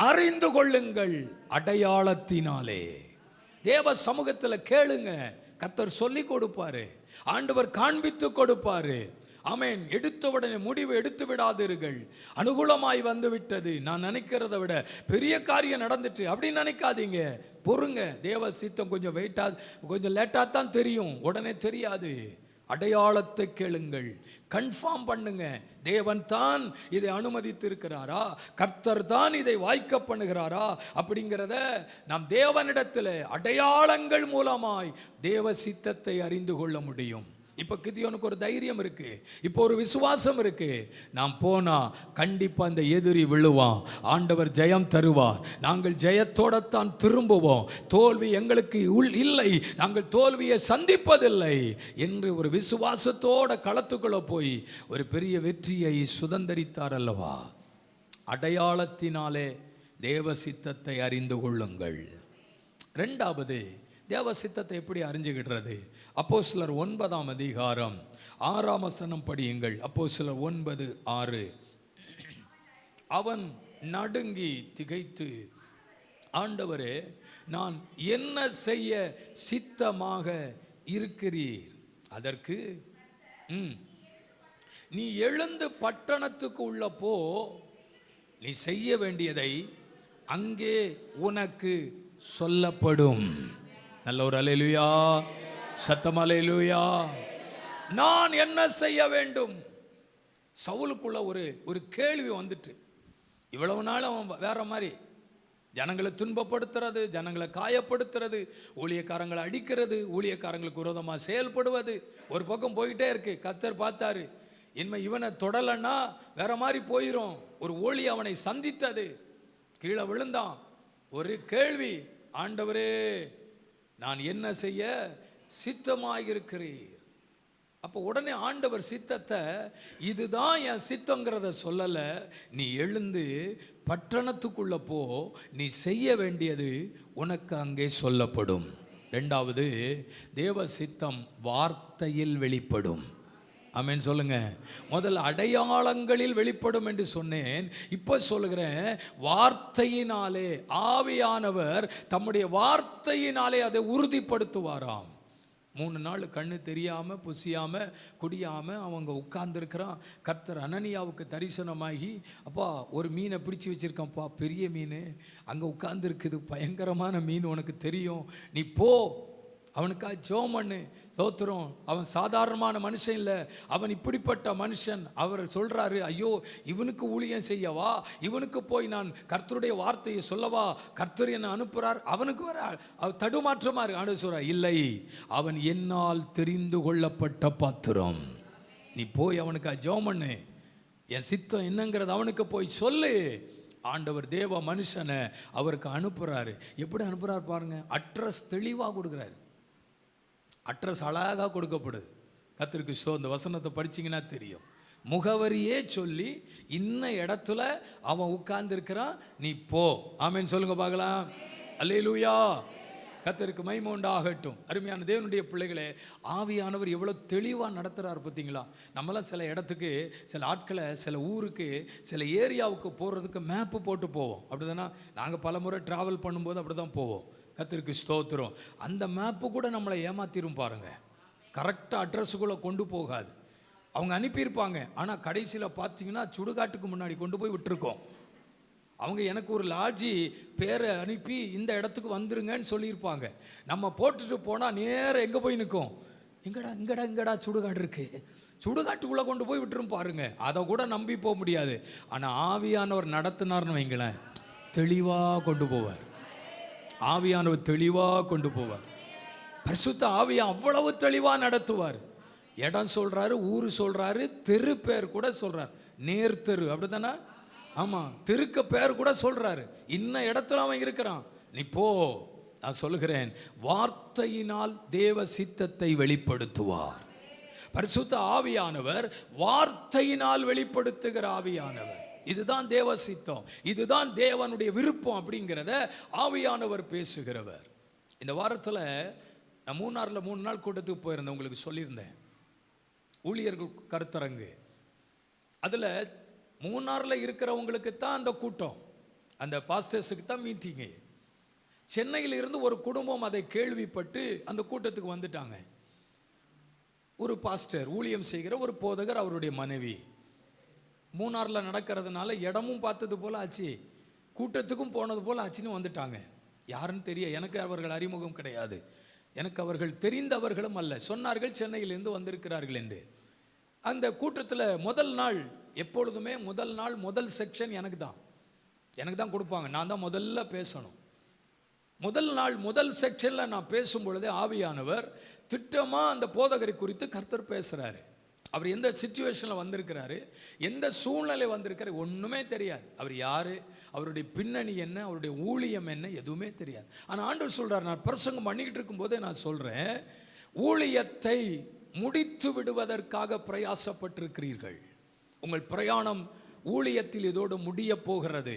அறிந்து கொள்ளுங்கள் அடையாளத்தினாலே. தேவ சமூகத்தில் கேளுங்க, கர்த்தர் சொல்லி கொடுப்பாரு, ஆண்டவர் காண்பித்து கொடுப்பாரு. ஆமென். எடுத்த உடனே முடிவு எடுத்து விடாதீர்கள். அனுகூலமாய் வந்து விட்டது, நான் நினைக்கிறத விட பெரிய காரியம் நடந்துட்டு அப்படின்னு நினைக்காதீங்க. பொறுங்க. தேவ சித்தம் கொஞ்சம் கொஞ்சம் லேட்டாக தான் தெரியும், உடனே தெரியாது. அடையாளத்தை கேளுங்கள், கன்ஃபார்ம் பண்ணுங்க. தேவன் தான் இதை அனுமதித்திருக்கிறாரா, கர்த்தர் தான் இதை வாய்க்க பண்ணுகிறாரா அப்படிங்கிறத நாம் தேவனிடத்தில் அடையாளங்கள் மூலமாய் தேவ சித்தத்தை அறிந்து கொள்ள முடியும். இப்போ கிதியோனுக்கு ஒரு தைரியம் இருக்கு, இப்போ ஒரு விசுவாசம் இருக்கு. நாம் போனா கண்டிப்பா அந்த எதிரி விழுவான், ஆண்டவர் ஜெயம் தருவார், நாங்கள் ஜெயத்தோடத்தான் திரும்புவோம், தோல்வி எங்களுக்கு இல்லை, நாங்கள் தோல்வியை சந்திப்பதில்லை என்று ஒரு விசுவாசத்தோட களத்துக்குள்ள போய் ஒரு பெரிய வெற்றியை சுதந்தரித்தார் அல்லவா. அடையாளத்தினாலே தேவ சித்தத்தை அறிந்து கொள்ளுங்கள். ரெண்டாவது, தேவ சித்தத்தை எப்படி அறிஞ்சுக்கிடுறது? அப்போஸ்தலர் 9ஆம் அதிகாரம் 6ஆம் வசனம் படியுங்கள். அப்போஸ்தலர் 9:6. அவன் நடுங்கி திகைத்து, ஆண்டவரே நான் என்ன செய்ய சித்தமாக இருக்கிறீர்? அதற்கு நீ எழுந்து பட்டணத்துக்கு உள்ள போ, நீ செய்ய வேண்டியதை அங்கே உனக்கு சொல்லப்படும். நல்ல ஒரு அல்லேலூயா, சத்தம் அல்லேலூயா. நான் என்ன செய்ய வேண்டும்? சவுலுக்குள்ள ஒரு கேள்வி வந்துட்டு. இவ்வளவு நாள் அவன் வேற மாதிரி ஜனங்களை துன்பப்படுத்துறது, ஜனங்களை காயப்படுத்துறது, ஊழியக்காரங்களை அடிக்கிறது, ஊழியக்காரங்களுக்கு விரோதமாக செயல்படுவது ஒரு பக்கம் போயிட்டே இருக்கு. கர்த்தர் பார்த்தாரு, இனிமே இவனை தொடலைன்னா வேற மாதிரி போயிடும். ஒரு ஊழி அவனை சந்தித்தது, கீழே விழுந்தான். ஒரு கேள்வி, ஆண்டவரே நான் என்ன செய்ய சித்தமாயிருக்கிறீர்? அப்போ உடனே ஆண்டவர் சித்தத்தை, இதுதான் என் சித்தங்கிறத சொல்லலை, நீ எழுந்து பட்டணத்துக்குள்ள போ, நீ செய்ய வேண்டியது உனக்கு அங்கே சொல்லப்படும். ரெண்டாவது, தேவ சித்தம் வார்த்தையில் வெளிப்படும். ஆமென் சொல்லுங்க. முதல் அடையாளங்களில் வெளிப்படும் என்று சொன்னேன், இப்போ சொல்லுகிறேன் வார்த்தையினாலே. ஆவியானவர் தம்முடைய வார்த்தையினாலே அதை உறுதிப்படுத்துவாராம். 3 நாள் கண்ணு தெரியாமல் புசியாமல் குடியாமல் அவங்க உட்கார்ந்துருக்கிறான். கர்த்தர் அனனியாவுக்கு தரிசனமாகி, அப்பா ஒரு மீனை பிடிச்சி வச்சிருக்கான்ப்பா, பெரிய மீன் அங்கே உட்கார்ந்துருக்குது, பயங்கரமான மீன், உனக்கு தெரியும், நீ போ அவனுக்காக ஜெபம் பண்ணு. ஸ்தோத்திரம். அவன் சாதாரணமான மனுஷன் இல்லை, அவன் இப்படிப்பட்ட மனுஷன். அவர் சொல்றாரு, ஐயோ இவனுக்கு ஊழியம் செய்யவா, இவனுக்கு போய் நான் கர்த்தருடைய வார்த்தையை சொல்லவா, கர்த்தர் என்ன அனுப்புறார்? அவனுக்கு வர தடுமாற்றமா இருக்கு. ஆண்டவர் சொல்றார், இல்லை, அவன் என்னால் தெரிந்து கொள்ளப்பட்ட பாத்திரம், நீ போய் அவனுக்காக ஜெபம் பண்ணு, என் சித்தம் என்னங்கிறது அவனுக்கு போய் சொல்லு. ஆண்டவர் தேவ மனுஷனை அவருக்கு அனுப்புறாரு. எப்படி அனுப்புறாரு பாருங்க, அட்ரஸ் தெளிவாக கொடுக்குறாரு. அட்ரஸ் அழகாக கொடுக்கப்படுது. கர்த்தருக்கு இந்த வசனத்தை படிச்சிங்கன்னா தெரியும். முகவரியே சொல்லி இன்ன இடத்துல அவன் உட்கார்ந்துருக்கிறான், நீ போ. ஆமென் சொல்லுங்க பார்க்கலாம். அல்லேலூயா. கர்த்தருக்கு மகிமை உண்டாகட்டும். அருமையான தேவனுடைய பிள்ளைகளே, ஆவியானவர் எவ்வளோ தெளிவாக நடத்துகிறார் பார்த்தீங்களா? நம்மளாம் சில இடத்துக்கு, சில ஆட்களை, சில ஊருக்கு, சில ஏரியாவுக்கு போகிறதுக்கு மேப்பு போட்டு போவோம். அப்படி தானே? நாங்கள் பல முறை ட்ராவல் பண்ணும்போது அப்படி தான் போவோம். கர்த்தருக்கு ஸ்தோத்திரம். அந்த மேப்பு கூட நம்மளை ஏமாத்திரும் பாருங்க. கரெக்டாக அட்ரஸுக்குள்ளே கொண்டு போகாது. அவங்க அனுப்பியிருப்பாங்க, ஆனால் கடைசியில் பார்த்தீங்கன்னா சுடுகாட்டுக்கு முன்னாடி கொண்டு போய் விட்டுருக்கோம். அவங்க எனக்கு ஒரு லாட்ஜி பேரை அனுப்பி இந்த இடத்துக்கு வந்துருங்கன்னு சொல்லியிருப்பாங்க. நம்ம போட்டுட்டு போனால் நேரம் எங்கே போய் நிற்கும்? இங்கடா சுடுகாடு இருக்கு, சுடுகாட்டுக்குள்ளே கொண்டு போய் விட்டுரும் பாருங்க. அதை கூட நம்பி போக முடியாது. ஆனால் ஆவியானவர் நடத்தினார்னு வைங்களேன், தெளிவாக கொண்டு போவார். ஆவியானவர் தெளிவாக கொண்டு போவார். பரிசுத்த ஆவியா அவ்வளவு தெளிவாக நடத்துவார். இடம் சொல்றாரு, ஊர் சொல்றாரு, தெரு பேர் கூட சொல்றாரு. நேர் தெரு, அப்படித்தானே? ஆமாம், தெருக்கு பேர் கூட சொல்றாரு. இன்ன இடத்துல அவன் இருக்கிறான், நீ போ. நான் சொல்லுகிறேன், வார்த்தையினால் தேவ சித்தத்தை வெளிப்படுத்துவார். பரிசுத்த ஆவியானவர் வார்த்தையினால் வெளிப்படுத்துகிற ஆவியானவர். இதுதான் தேவ சித்தம், இதுதான் தேவனுடைய விருப்பம் அப்படிங்கிறத ஆவியானவர் பேசுகிறவர். இந்த வாரத்தில் நான் மூணாரில் 3 நாள் கூட்டத்துக்கு போயிருந்தேன். உங்களுக்கு சொல்லியிருந்தேன், ஊழியர்கள் கருத்தரங்கு. அதில் மூணாரில் இருக்கிறவங்களுக்கு தான் அந்த கூட்டம், அந்த பாஸ்டர்ஸுக்கு தான் மீட்டிங்கு. சென்னையில் இருந்து ஒரு குடும்பம் அதை கேள்விப்பட்டு அந்த கூட்டத்துக்கு வந்துட்டாங்க. ஒரு பாஸ்டர், ஊழியம் செய்கிற ஒரு போதகர், அவருடைய மனைவி. மூணாரில் நடக்கிறதுனால இடமும் பார்த்தது போல் ஆச்சு, கூட்டத்துக்கும் போனது போல் ஆச்சுன்னு வந்துட்டாங்க. யாருன்னு தெரிய, எனக்கு அவர்கள் அறிமுகம் கிடையாது, எனக்கு அவர்கள் தெரிந்தவர்களும் அல்ல. சொன்னார்கள் சென்னையிலிருந்து வந்திருக்கிறார்கள் என்று. அந்த கூட்டத்தில் முதல் நாள், எப்பொழுதுமே முதல் நாள் முதல் செக்ஷன் எனக்கு தான் கொடுப்பாங்க. நான் தான் முதல்ல பேசணும். முதல் நாள் முதல் செக்ஷனில் நான் பேசும் பொழுதே ஆவியானவர் திட்டமாக அந்த போதகரை குறித்து கர்த்தர் பேசுகிறாரு. அவர் எந்த சிச்சுவேஷனில் வந்திருக்கிறாரு, எந்த சூழ்நிலை வந்திருக்காரு, ஒன்றுமே தெரியாது. அவர் யார், அவருடைய பின்னணி என்ன, அவருடைய ஊழியம் என்ன, எதுவுமே தெரியாது. ஆனால் ஆண்டவர் சொல்கிறார், நான் பிரசங்கம் பண்ணிக்கிட்டு இருக்கும்போதே நான் சொல்கிறேன், ஊழியத்தை முடித்து விடுவதற்காக பிரயாசப்பட்டிருக்கிறீர்கள். உங்கள் பிரயாணம் ஊழியத்தில் இதோடு முடிய போகிறது.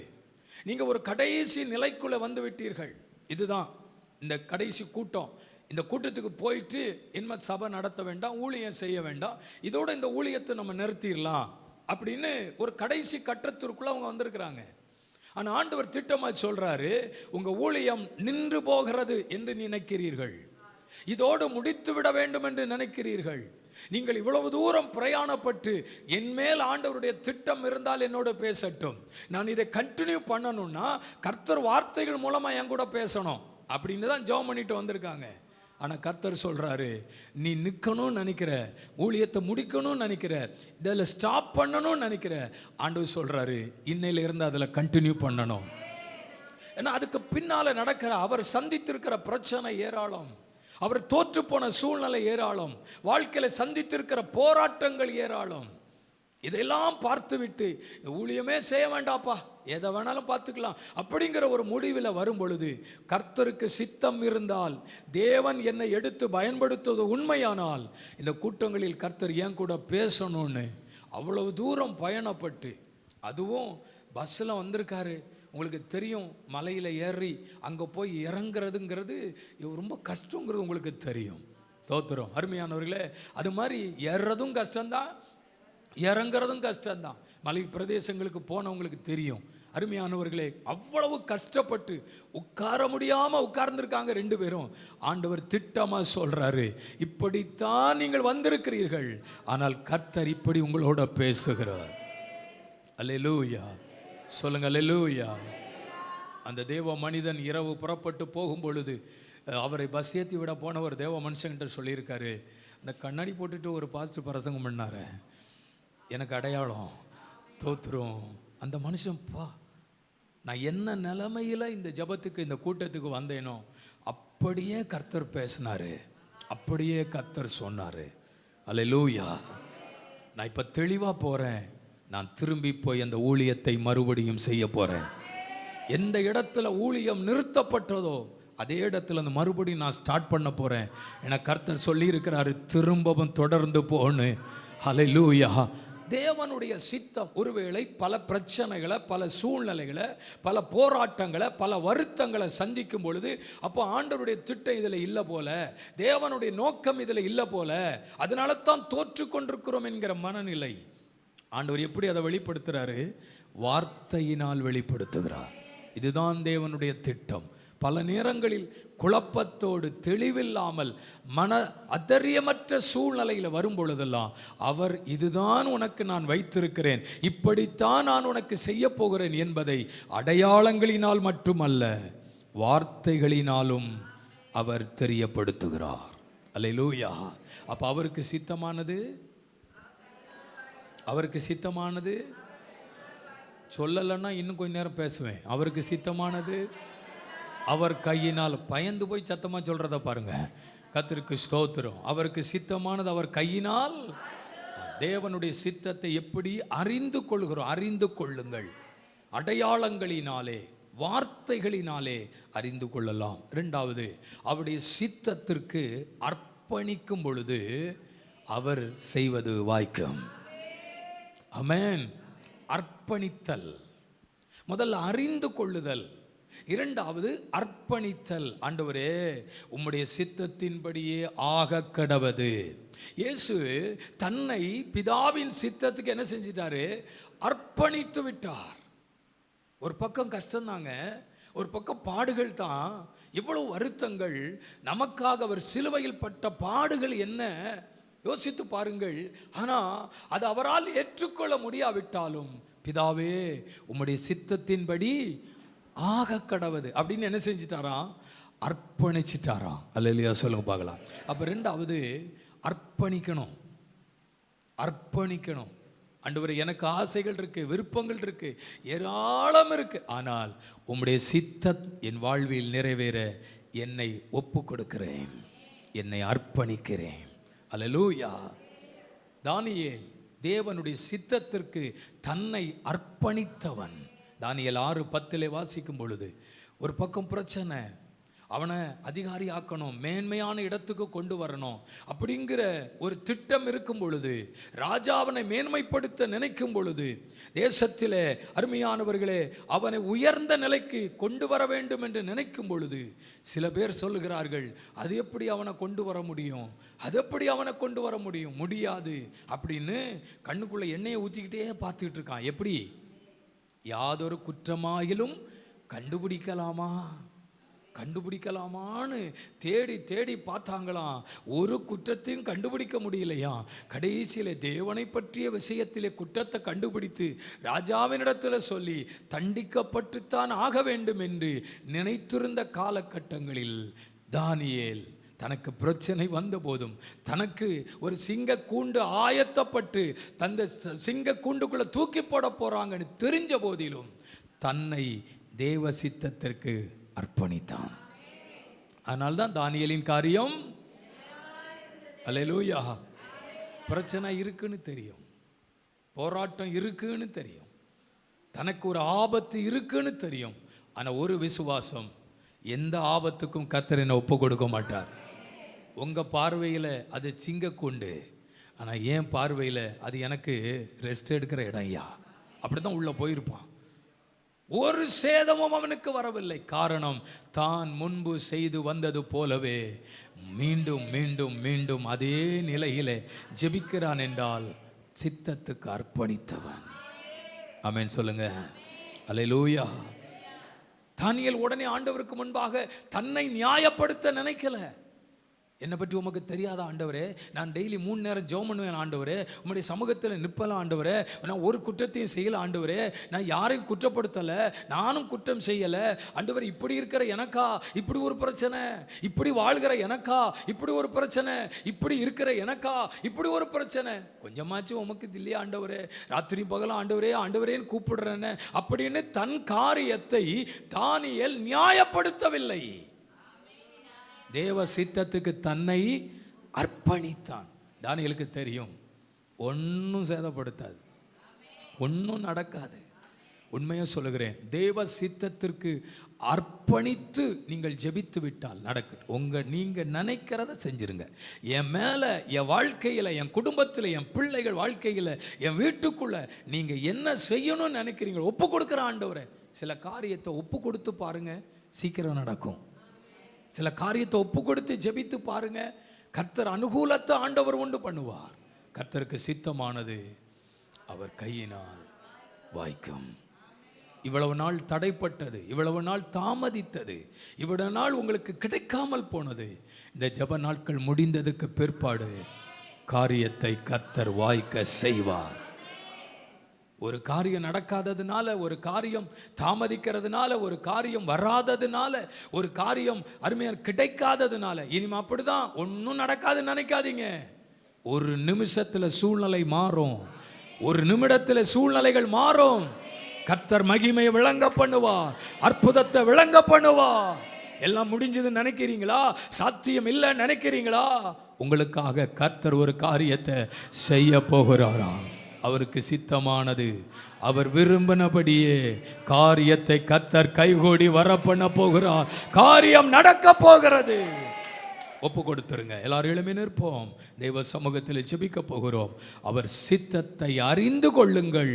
நீங்கள் ஒரு கடைசி நிலைக்குள்ளே வந்து விட்டீர்கள். இதுதான் இந்த கடைசி கூட்டம். இந்த கூட்டத்துக்கு போயிட்டு இனிமேல் சபை நடத்த வேண்டாம், ஊழியம் செய்ய வேண்டாம், இதோட இந்த ஊழியத்தை நம்ம நிறுத்திடலாம் அப்படின்னு ஒரு கடைசி கட்டத்திற்குள்ள அவங்க வந்திருக்கிறாங்க. ஆனால் ஆண்டவர் திட்டமாக சொல்றாரு, உங்க ஊழியம் நின்று போகிறது என்று நினைக்கிறீர்கள், இதோடு முடித்து விட வேண்டும் என்று நினைக்கிறீர்கள். நீங்கள் இவ்வளவு தூரம் பிரயாணப்பட்டு என் மேல் ஆண்டவருடைய திட்டம் இருந்தால் என்னோட பேசட்டும், நான் இதை கண்டினியூ பண்ணணும்னா கர்த்தர் வார்த்தைகள் மூலமா என் கூட பேசணும் அப்படின்னு தான் ஜெபம் பண்ணிட்டு வந்திருக்காங்க. ஆனால் கர்த்தர் சொல்றாரு, நீ நிற்கணும்னு நினைக்கிற, ஊழியத்தை முடிக்கணும்னு நினைக்கிற, இதில் ஸ்டாப் பண்ணணும்னு நினைக்கிற, ஆண்டவர் சொல்றாரு இன்னையில இருந்து அதில் கண்டினியூ பண்ணணும். ஏன்னா அதுக்கு பின்னால நடக்கிற, அவர் சந்தித்திருக்கிற பிரச்சனை ஏராளம், அவர் தோற்று போன சூழ்நிலை ஏராளம், வாழ்க்கையில் சந்தித்திருக்கிற போராட்டங்கள் ஏராளம். இதெல்லாம் பார்த்து விட்டு ஊழியமே செய்ய வேண்டாப்பா, எதை வேணாலும் பார்த்துக்கலாம் அப்படிங்கிற ஒரு முடிவில் வரும் பொழுது, கர்த்தருக்கு சித்தம் இருந்தால், தேவன் என்னை எடுத்து பயன்படுத்துவது உண்மையானால், இந்த கூட்டங்களில் கர்த்தர் ஏன் கூட பேசணும்னு அவ்வளவு தூரம் பயணப்பட்டு, அதுவும் பஸ்ஸில் வந்திருக்காரு. உங்களுக்கு தெரியும், மலையில் ஏறி அங்கே போய் இறங்குறதுங்கிறது ரொம்ப கஷ்டங்கிறது உங்களுக்கு தெரியும். ஸ்தோத்திரம். அருமையானவர்களே, அது மாதிரி ஏறுறதும் கஷ்டம்தான், இறங்குறதும் கஷ்டம்தான். மலை பிரதேசங்களுக்கு போனவங்களுக்கு தெரியும். அருமையானவர்களே, அவ்வளவு கஷ்டப்பட்டு உட்கார முடியாமல் உட்கார்ந்துருக்காங்க 2 பேரும். ஆண்டவர் திட்டமாக சொல்றாரு, இப்படித்தான் நீங்கள் வந்திருக்கிறீர்கள், ஆனால் கர்த்தர் இப்படி உங்களோட பேசுகிறார். அல்லேலூயா சொல்லுங்க, அல்லேலூயா. அந்த தேவ மனிதன் இரவு புறப்பட்டு போகும் பொழுது அவரை பஸ் ஏற்றி விட போனவர் தேவ மனுஷன்கிட்ட சொல்லியிருக்காரு, இந்த கண்ணாடி போட்டுட்டு ஒரு பாசிட்டிவ் பிரசங்கம் பண்ணாரு, எனக்கு அடையாளம். தோத்துரும். அந்த மனுஷன்ப்பா, நான் என்ன நிலைமையில் இந்த ஜபத்துக்கு, இந்த கூட்டத்துக்கு வந்தேனோ அப்படியே கர்த்தர் பேசினாரு, அப்படியே கர்த்தர் சொன்னார். அல்லேலூயா. நான் இப்போ தெளிவாக போகிறேன், நான் திரும்பி போய் அந்த ஊழியத்தை மறுபடியும் செய்ய போகிறேன். எந்த இடத்துல ஊழியம் நிறுத்தப்பட்டதோ அதே இடத்துல அந்த மறுபடியும் நான் ஸ்டார்ட் பண்ண போகிறேன். எனக்கு கர்த்தர் சொல்லி இருக்கிறாரு, திரும்பவும் தொடர்ந்து போன்னு. ஹல்லேலூயா. தேவனுடைய சித்தம் ஒருவேளை பல பிரச்சனைகளை, பல சூழ்நிலைகளை, பல போராட்டங்களை, பல வருத்தங்களை சந்திக்கும் பொழுது, அப்போ ஆண்டவருடைய திட்டம் இதில் இல்லை போல, தேவனுடைய நோக்கம் இதில் இல்லை போல, அதனால தான் தோற்று கொண்டிருக்கிறோம் என்கிற மனநிலை. ஆண்டவர் எப்படி அதை வெளிப்படுத்துகிறாரு? வார்த்தையினால் வெளிப்படுத்துகிறார். இதுதான் தேவனுடைய திட்டம். பல நேரங்களில் குழப்பத்தோடு, தெளிவில்லாமல், மன அதரியமற்ற சூழ்நிலையில் வரும் பொழுதெல்லாம் அவர் இதுதான் உனக்கு நான் வைத்திருக்கிறேன், இப்படித்தான் நான் உனக்கு செய்ய போகிறேன் என்பதை அடையாளங்களினால் மட்டுமல்ல, வார்த்தைகளினாலும் அவர் தெரியப்படுத்துகிறார். அல்லேலூயா. அப்போ அவருக்கு சித்தமானது சொல்லலைன்னா இன்னும் கொஞ்ச நேரம் பேசுவேன். அவருக்கு சித்தமானது அவர் கையினால், பயந்து போய் சத்தமாக சொல்கிறத பாருங்க. கர்த்தருக்கு ஸ்தோத்திரம். அவருக்கு சித்தமானது அவர் கையினால். தேவனுடைய சித்தத்தை எப்படி அறிந்து கொள்கிறோம்? அறிந்து கொள்ளுங்கள். அடையாளங்களினாலே, வார்த்தைகளினாலே அறிந்து கொள்ளலாம். இரண்டாவது, அவருடைய சித்தத்திற்கு அர்ப்பணிக்கும் பொழுது அவர் செய்வது வாய்க்கும். ஆமென். அர்ப்பணித்தல். முதல்ல அறிந்து கொள்ளுதல், இரண்டாவது அர்ப்பணித்தல். ஆண்டவரே, உம்முடைய சித்தத்தின்படியே ஆக கடவது. இயேசு தன்னை பிதாவின் சித்தத்துக்கு என்ன செஞ்சிட்டாரு? அர்ப்பணித்து விட்டார். ஒரு பக்கம் கஷ்டம்தாங்க, ஒரு பக்கம் பாடுகள் தான். இவ்வளவு வருத்தங்கள் நமக்காக அவர் சிலுவையில் பட்ட பாடுகள் என்ன யோசித்து பாருங்கள். ஆனால் அது அவரால் ஏற்றுக்கொள்ள முடியாவிட்டாலும், பிதாவே உம்முடைய சித்தத்தின்படி ஆக கடவது அப்படின்னு என்ன செஞ்சிட்டாராம்? அர்ப்பணிச்சிட்டாராம். அல்லேலூயா சொல்லுங்க பார்க்கலாம். அப்போ ரெண்டாவது அர்ப்பணிக்கணும். ஆண்டவரே, எனக்கு ஆசைகள் இருக்கு, விருப்பங்கள் இருக்கு, ஏராளம் இருக்கு, ஆனால் உம்முடைய சித்தம் என் வாழ்வில் நிறைவேற என்னை ஒப்பு கொடுக்கிறேன், என்னை அர்ப்பணிக்கிறேன். அல்லேலூயா. தானியேல் தேவனுடைய சித்தத்திற்கு தன்னை அர்ப்பணித்தவன். தானியேல் 6:10 வாசிக்கும் பொழுது, ஒரு பக்கம் பிரச்சனை, அவனை அதிகாரி ஆக்கணும், மேன்மையான இடத்துக்கு கொண்டு வரணும் அப்படிங்கிற ஒரு திட்டம் இருக்கும் பொழுது, ராஜா அவனை மேன்மைப்படுத்த நினைக்கும் பொழுது, தேசத்திலே அருமையானவர்களே அவனை உயர்ந்த நிலைக்கு கொண்டு வர வேண்டும் என்று நினைக்கும் பொழுது, சில பேர் சொல்லுகிறார்கள், அது எப்படி அவனை கொண்டு வர முடியும், முடியாது அப்படின்னு கண்ணுக்குள்ள எண்ணெயை ஊற்றிக்கிட்டே பார்த்துக்கிட்டு இருக்கான். எப்படி? யாதொரு குற்றமாயிலும் கண்டுபிடிக்கலாமான்னு தேடி பார்த்தாங்களாம். ஒரு குற்றத்தையும் கண்டுபிடிக்க முடியலையா. கடைசியில் தேவனை பற்றிய விஷயத்திலே குற்றத்தை கண்டுபிடித்து ராஜாவினிடத்தில் சொல்லி தண்டிக்கப்பட்டுத்தான் ஆக வேண்டும் என்று நினைத்திருந்த காலகட்டங்களில் தானியேல் தனக்கு பிரச்சனை வந்த போதும், தனக்கு ஒரு சிங்க கூண்டு ஆயத்தப்பட்டு தந்த சிங்க கூண்டுக்குள்ள தூக்கி போட போறாங்கன்னு தெரிஞ்ச போதிலும் தன்னை தேவ சித்தத்திற்கு அர்ப்பணித்தான். அதனால்தான் தானியேலின் காரியம், அல்லேலூயா. பிரச்சனை இருக்குன்னு தெரியும், போராட்டம் இருக்குன்னு தெரியும், தனக்கு ஒரு ஆபத்து இருக்குன்னு தெரியும், ஆனால் ஒரு விசுவாசம், எந்த ஆபத்துக்கும் கர்த்தர் என்னை ஒப்பு கொடுக்க மாட்டார். உங்கள் பார்வையில் அது சிங்கக்கூண்டு, ஆனால் என் பார்வையில் அது எனக்கு ரெஸ்ட் எடுக்கிற இடம். ஐயா, அப்படி தான் உள்ளே போயிருப்பான். ஒரு சேதமும் அவனுக்கு வரவில்லை. காரணம், தான் முன்பு செய்து வந்தது போலவே மீண்டும் மீண்டும் மீண்டும் அதே நிலையிலே ஜெபிக்கிறான் என்றால் சித்தத்துக்கு அர்ப்பணித்தவன். ஆமென் சொல்லுங்க. அல்லேலூயா. தானியேல் உடனே ஆண்டவருக்கு முன்பாக தன்னை நியாயப்படுத்த நினைக்கல. என்னை பற்றி உமக்கு தெரியாத ஆண்டவரே, நான் டெய்லி 3 நேரம் ஜெபம் பண்ணுவேன் ஆண்டவரே, உம்முடைய சமூகத்தில் நிற்பலாம் ஆண்டவரே, நான் ஒரு குற்றத்தையும் செய்யலை ஆண்டவரே, நான் யாரையும் குற்றப்படுத்தலை, நானும் குற்றம் செய்யலை ஆண்டவர். இப்படி இருக்கிற எனக்கா இப்படி ஒரு பிரச்சனை, இப்படி வாழ்கிற எனக்கா இப்படி ஒரு பிரச்சனை, இப்படி இருக்கிற எனக்கா இப்படி ஒரு பிரச்சனை, கொஞ்சமாச்சும் உமக்கு இல்லையா ஆண்டவரே, ராத்திரி பகலாம் ஆண்டவரே ஆண்டவரேன்னு கூப்பிடுறேன்னு அப்படின்னு தன் காரியத்தை தானியேல் நியாயப்படுத்தவில்லை. தேவ சித்தத்துக்கு தன்னை அர்ப்பணித்தான். தானியேலுக்கு தெரியும், ஒன்றும் சேதப்படுத்தாது, ஒன்றும் நடக்காது, உண்மையாக சொல்லுகிறேன், தேவ சித்தத்திற்கு அர்ப்பணித்து நீங்கள் ஜெபித்து விட்டால் நடக்கட்டும். நீங்கள் நினைக்கிறத செஞ்சிருங்க. என் மேலே, என் வாழ்க்கையில், என் குடும்பத்தில், என் பிள்ளைகள் வாழ்க்கையில், என் வீட்டுக்குள்ளே நீங்கள் என்ன செய்யணும்னு நினைக்கிறீங்களோ ஒப்பு கொடுக்குற ஆண்டவரே. சில காரியத்தை ஒப்பு கொடுத்து பாருங்க, சீக்கிரம் நடக்கும். சில காரியத்தை ஒப்பு கொடுத்து ஜெபித்து பாருங்க, கர்த்தர் அனுகூலத்தை ஆண்டவர் உண்டு பண்ணுவார். கர்த்தருக்கு சித்தமானது அவர் கையினால் வாய்க்கும். இவ்வளவு நாள் தடைப்பட்டது, இவ்வளவு நாள் தாமதித்தது, இவ்வளவு நாள் உங்களுக்கு கிடைக்காமல் போனது, இந்த ஜெப நாட்கள் முடிந்ததுக்கு பிற்பாடு காரியத்தை கர்த்தர் வாய்க்க செய்வார். ஒரு காரியம் நடக்காததுனால, ஒரு காரியம் தாமதிக்கிறதுனால, ஒரு காரியம் வராததுனால, ஒரு காரியம் அருமையாக கிடைக்காததுனால இனிமே அப்படிதான் ஒன்றும் நடக்காதுன்னு நினைக்காதீங்க. ஒரு நிமிஷத்தில் சூழ்நிலை மாறும், ஒரு நிமிடத்தில் சூழ்நிலைகள் மாறும். கர்த்தர் மகிமையை விளங்க பண்ணுவார், அற்புதத்தை விளங்க பண்ணுவார். எல்லாம் முடிஞ்சதுன்னு நினைக்கிறீங்களா? சாத்தியம் இல்லை நினைக்கிறீங்களா? உங்களுக்காக கர்த்தர் ஒரு காரியத்தை செய்ய போகிறாராம். அவருக்கு சித்தமானது, அவர் விரும்பினபடியே காரியத்தை கர்த்தர் கைகூடி வர பண்ண போகிறார். காரியம் நடக்க போகிறது. ஒப்பு கொடுத்துருங்க. எல்லாரும் எழும்பி நிற்போம். தெய்வ சமூகத்தில் ஜெபிக்க போகிறோம். அவர் சித்தத்தை அறிந்து கொள்ளுங்கள்,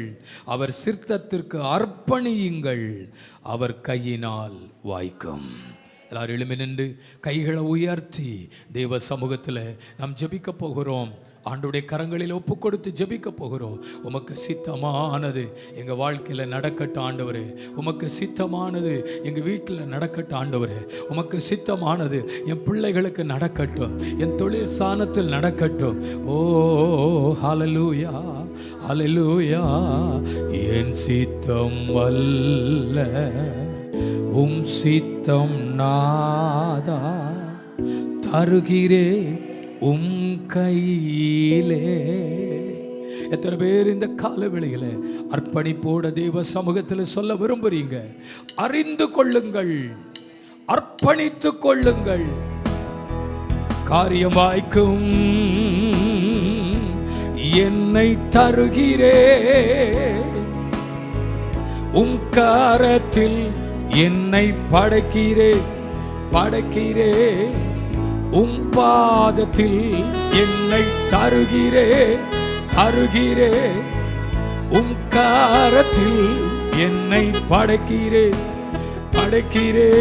அவர் சித்தத்திற்கு அர்ப்பணியுங்கள், அவர் கையினால் வாய்க்கும். எல்லாரும் எழும்பி நின்று கைகளை உயர்த்தி தெய்வ சமூகத்தில் நாம் ஜெபிக்க போகிறோம். ஆண்டவருடைய கரங்களில் ஒப்பு கொடுத்து ஜெபிக்க போகிறோம். உமக்கு சித்தமானது எங்கள் வாழ்க்கையில் நடக்கட்டும் ஆண்டவரே. உமக்கு சித்தமானது எங்கள் வீட்டில் நடக்கட்டும் ஆண்டவரே. உமக்கு சித்தமானது என் பிள்ளைகளுக்கு நடக்கட்டும், என் தொழில் ஸ்தானத்தில் நடக்கட்டும். ஓ ஹல்லேலூயா, ஹல்லேலூயா. என் சித்தம் அல்ல உம் சித்தம் நாதா, தருகிறே உம் கையிலே. எத்தனை பேர் இந்த காலவேளையில அர்ப்பணிப்போட தேவ சமூகத்தில் சொல்ல விரும்புறீங்க? அறிந்து கொள்ளுங்கள், அர்ப்பணித்துக் கொள்ளுங்கள், காரியம் வாய்க்கும். என்னை தருகிறே உம் கரத்தில், என்னை படைக்கிறே படைக்கிறே உம் பாதத்தில், என்னை தருகிறே தருகிறே உம் கரத்தில், என்னை படைக்கிறே படைக்கிறே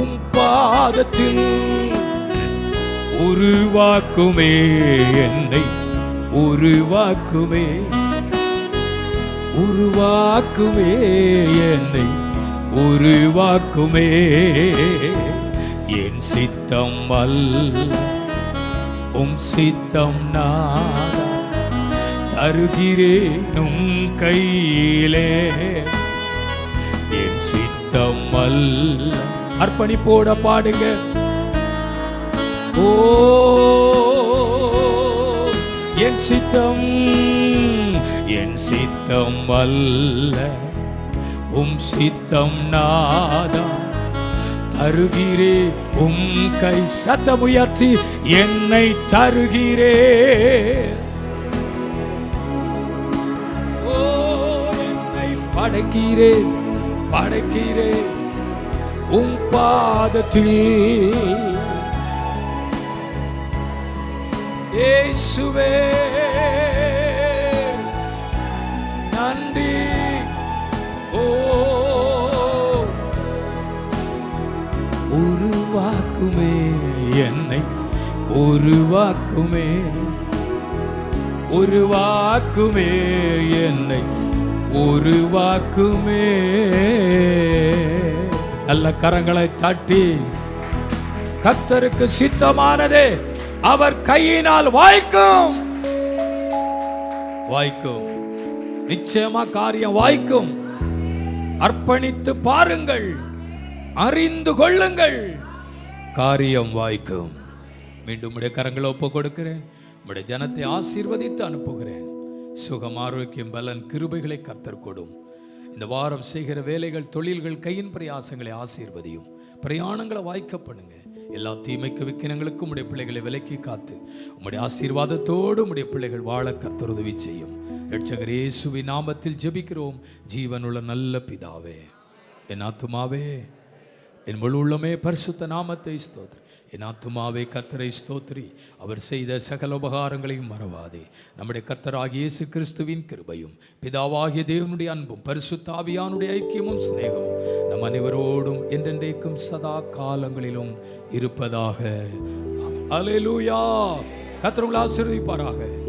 உம் பாதத்தில். உருவாக்குமே என்னை, உருவாக்குமே உருவாக்குமே என்னை, உருவாக்குமே. என் சித்தம் அல்ல உம் சித்தம் நாதா, தருகிறேன் உம் கையிலே. என் சித்தம் அல்ல. அர்ப்பணிப்போட பாடுங்க. ஓ என் சித்தம், என் சித்தம் அல்ல உம் சித்தம் நாதா, தருகிறே உம் கை. சத்தம் உயர்த்தி என்னை தருகிறே. ஓ என்னை படைக்கிறே படைக்கிறே உம் பாதத்தில். இயேசுவே நன்றி. ஓ உருவாக்குமே என்னை, உருவாக்குமே உருவாக்குமே என்னை, உருவாக்குமே. நல்ல கரங்களை தட்டி கர்த்தருக்கு சித்தமானதே அவர் கையினால் வாய்க்கும். வாய்க்கும், நிச்சயமா காரியம் வாய்க்கும். அர்ப்பணித்து பாருங்கள், அறிந்து கொள்ளுங்கள், காரியம் வாய்க்கும். மீண்டும் உடைய கரங்களை ஒப்பு கொடுக்கிறேன். உடைய ஜனத்தை ஆசீர்வதித்து அனுப்புகிறேன். சுகம், ஆரோக்கியம், பலன், கிருபைகளை கர்த்தர் கொடும். இந்த வாரம் செய்கிற வேலைகள், தொழில்கள், கையின் பிரயாசங்களை ஆசீர்வதியும். பிரயாணங்களை வாய்க்க பண்ணுங்க. எல்லா தீமைக்கு விக்கினங்களுக்கும் உடைய பிள்ளைகளை விலக்கி காத்து உம்முடைய ஆசீர்வாதத்தோடு உடைய பிள்ளைகள் வாழ கர்த்தர் உதவி செய்யும். இரட்சகர் இயேசுவின் நாமத்தில் ஜெபிக்கிறோம் ஜீவனுள்ள நல்ல பிதாவே. என் ஆத்துமாவே என் முழு உள்ளமே பரிசுத்த நாமத்தை ஸ்தோத்திரி. என் ஆத்துமாவே கர்த்தரை ஸ்தோத்திரி. அவர் செய்த சகல உபகாரங்களையும் மறவாதே. நம்முடைய கர்த்தராகிய இயேசு கிறிஸ்துவின் கிருபையும் பிதாவாகிய தேவனுடைய அன்பும் பரிசுத்த ஆவியானுடைய ஐக்கியமும் சிநேகமும் நம் அனைவரோடும் என்றென்றைக்கும் சதா காலங்களிலும் இருப்பதாக. ஆமென். அல்லேலூயா. கர்த்தர் உங்களை ஆசீர்வதிப்பாராக.